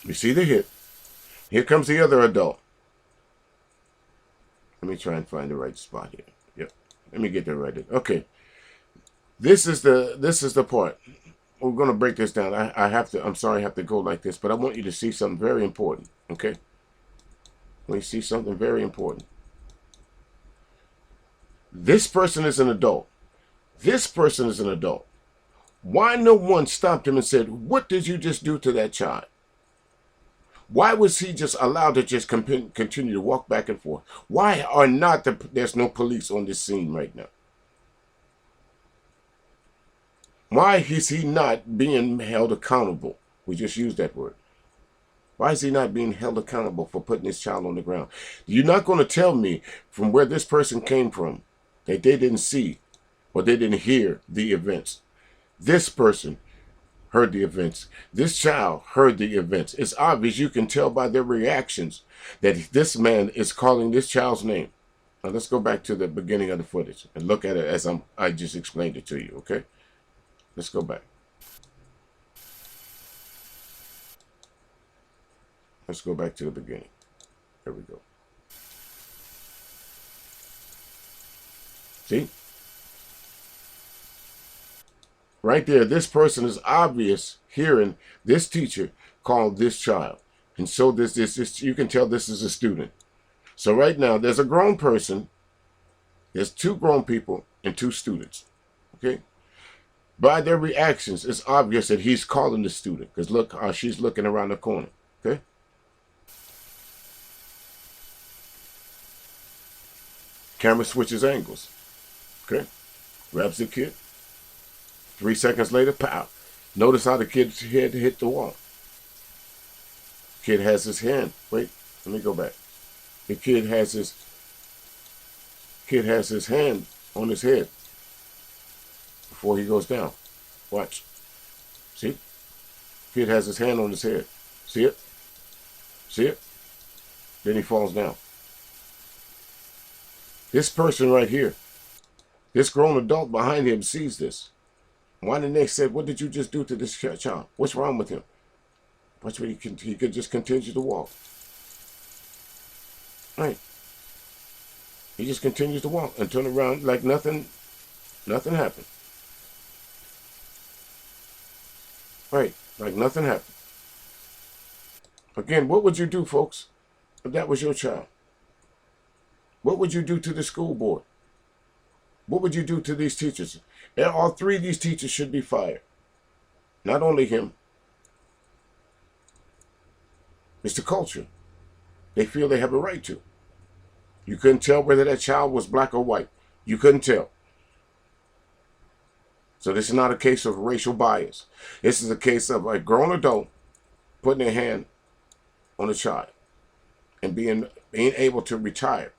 You see the hit. Here comes the other adult. Let me try and find the right spot here. Yep. Let me get that right. Okay. This is the part. We're going to break this down. I'm sorry I have to go like this, but I want you to see something very important. Okay? When you see something very important. This person is an adult. This person is an adult. Why no one stopped him and said, what did you just do to that child? Why was he just allowed to just continue to walk back and forth? Why are not there's no police on this scene right now? Why is he not being held accountable? We just used that word. Why is he not being held accountable for putting this child on the ground? You're not going to tell me from where this person came from that they didn't see or they didn't hear the events. This person heard the events. This child heard the events. It's obvious. You can tell by their reactions that this man is calling this child's name. Now let's go back to the beginning of the footage and look at it as I just explained it to you, okay? Let's go back. Let's go back to the beginning. There we go. See? Right there, this person is obvious hearing this teacher call this child. And so this you can tell this is a student. So right now, there's a grown person, there's 2 grown people and 2 students. Okay? By their reactions, it's obvious that he's calling the student. Because look how she's looking around the corner. Okay? Camera switches angles. Okay? Grabs the kid. 3 seconds later, pow. Notice how the kid's head hit the wall. Kid has his hand. Wait, let me go back. The kid has his hand on his head before he goes down. Watch. See? Kid has his hand on his head. See it? See it? Then he falls down. This person right here, this grown adult behind him sees this. Why the next said, what did you just do to this child? What's wrong with him? Watch what he could just continue to walk. Right. He just continues to walk and turn around like nothing happened. Right, like nothing happened. Again, what would you do, folks, if that was your child? What would you do to the school board? What would you do to these teachers? And all 3 of these teachers should be fired. Not only him. It's the culture. They feel they have a right to. You couldn't tell whether that child was black or white. You couldn't tell. So this is not a case of racial bias. This is a case of a grown adult putting their hand on a child and being able to retire.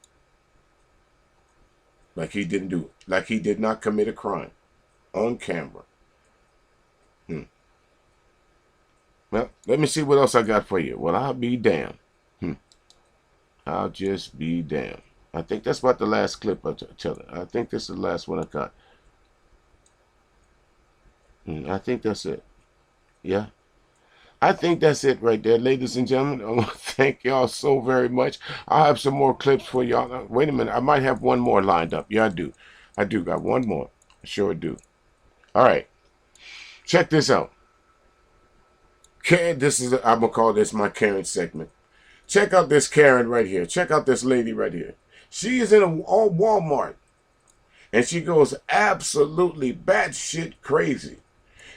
Like he didn't do it. Like he did not commit a crime on camera. Well, let me see what else I got for you. Well, I'll be damned. I'll just be damned. I think that's about the last clip I tell it. I think this is the last one I got. I think that's it. Yeah. I think that's it right there, ladies and gentlemen. I want to thank y'all so very much. I'll have some more clips for y'all. Wait a minute. I might have one more lined up. Yeah, I do. I do got one more. I sure do. All right. Check this out. This is, I'm going to call this my Karen segment. Check out this Karen right here. Check out this lady right here. She is in a Walmart. And she goes absolutely batshit crazy.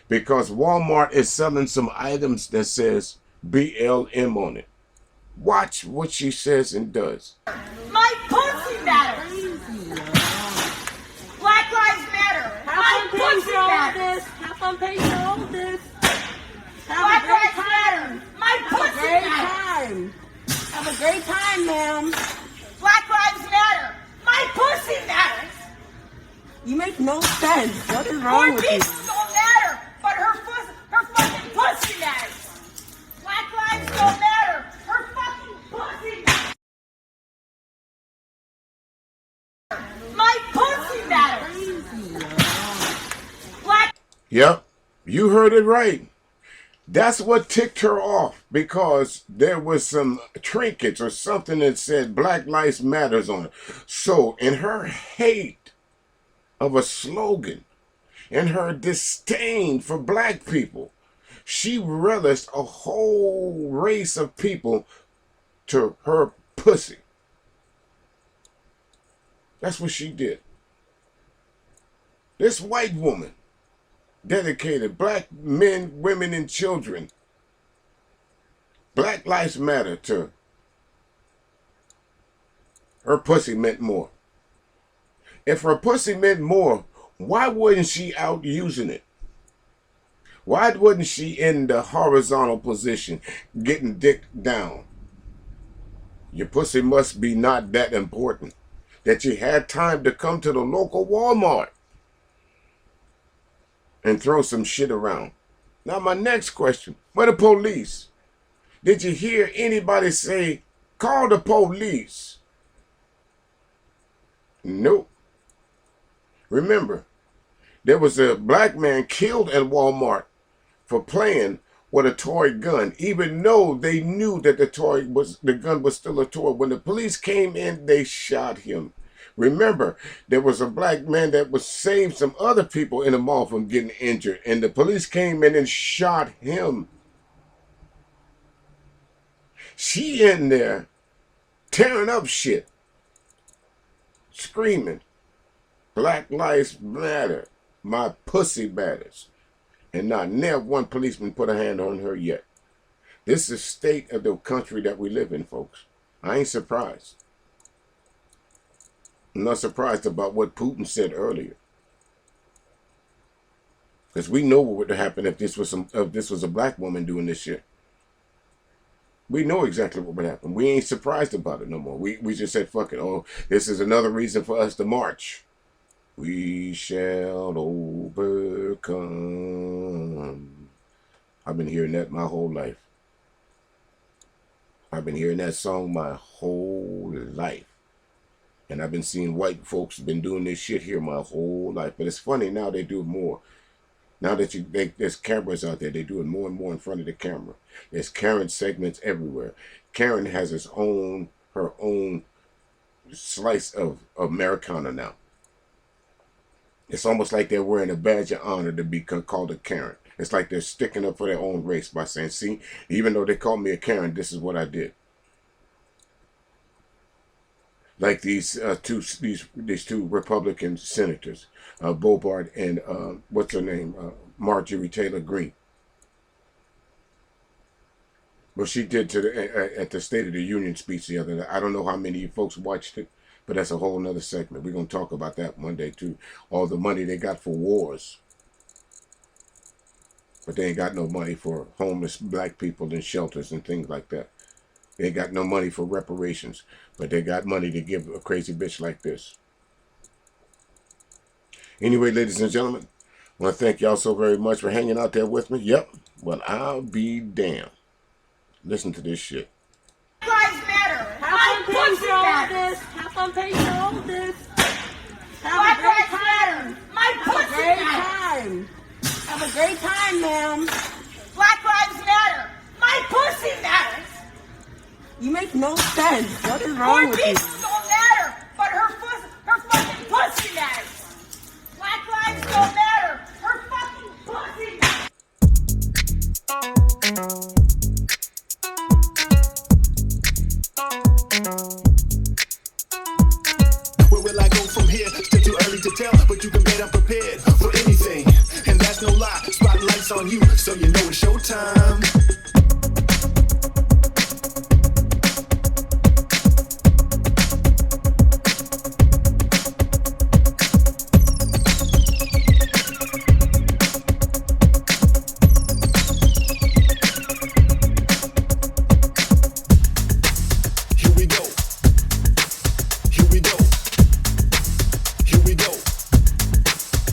Because Walmart is selling some items that says BLM on it. Watch what she says and does. My pussy matters. Black Lives Matter. My pussy matters. Have fun paying for all of this. Black Lives Matter. My pussy matters. Have a great time, ma'am. Black Lives Matter. My pussy matters. You make no sense. What is wrong with you? People don't matter, but her fucking pussy matters. Black lives don't matter. Her fucking pussy matters. My pussy matters. Black. Yep, you heard it right. That's what ticked her off, because there was some trinkets or something that said Black Lives Matters on it. So in her hate of a slogan, in her disdain for black people, she relished a whole race of people to her pussy. That's what she did. This white woman dedicated black men, women, and children. Black lives matter to her. Her pussy meant more. If her pussy meant more, why wasn't she out using it? Why wasn't she in the horizontal position getting dick down? Your pussy must be not that important that you had time to come to the local Walmart and throw some shit around. Now my next question, where the police? Did you hear anybody say, call the police? Nope. Remember, there was a black man killed at Walmart for playing with a toy gun, even though they knew that the gun was still a toy. When the police came in, they shot him. Remember, there was a black man that was saved some other people in the mall from getting injured, and the police came in and shot him. She in there tearing up shit, screaming, Black Lives Matter, my pussy matters. And not never one policeman put a hand on her yet. This is the state of the country that we live in, folks. I ain't surprised. I'm not surprised about what Putin said earlier. Because we know what would happen if this was a black woman doing this shit. We know exactly what would happen. We ain't surprised about it no more. We just said, fuck it. Oh, this is another reason for us to march. We shall overcome. I've been hearing that my whole life. I've been hearing that song my whole life. And I've been seeing white folks been doing this shit here my whole life. But it's funny, now they do it more. Now that there's cameras out there, they do it more and more in front of the camera. There's Karen segments everywhere. Karen has her own slice of Americana now. It's almost like they're wearing a badge of honor to be called a Karen. It's like they're sticking up for their own race by saying, see, even though they called me a Karen, this is what I did. Like these two Republican senators, Bobart and what's her name, Marjorie Taylor Greene. What she did at the State of the Union speech the other night. I don't know how many of you folks watched it, but that's a whole nother segment. We're going to talk about that one day too. All the money they got for wars, but they ain't got no money for homeless black people in shelters and things like that. They got no money for reparations, but they got money to give a crazy bitch like this. Anyway, ladies and gentlemen, I want to thank y'all so very much for hanging out there with me. Yep, well, I'll be damned. Listen to this shit. Lives matter. Have fun paying for all this. Have fun paying for all this. Black lives matter. My pussy Great matters. time. Have a great time, ma'am. Black lives matter. My pussy matters. You make no sense. What is Her wrong with you? pieces don't matter, but her fucking pussy matters. Black lives don't matter. Her fucking pussy matters. Where will I go from here? Still too early to tell, but you can bet I'm prepared for anything. And that's no lie. Spotlight's on you, so you know it's showtime.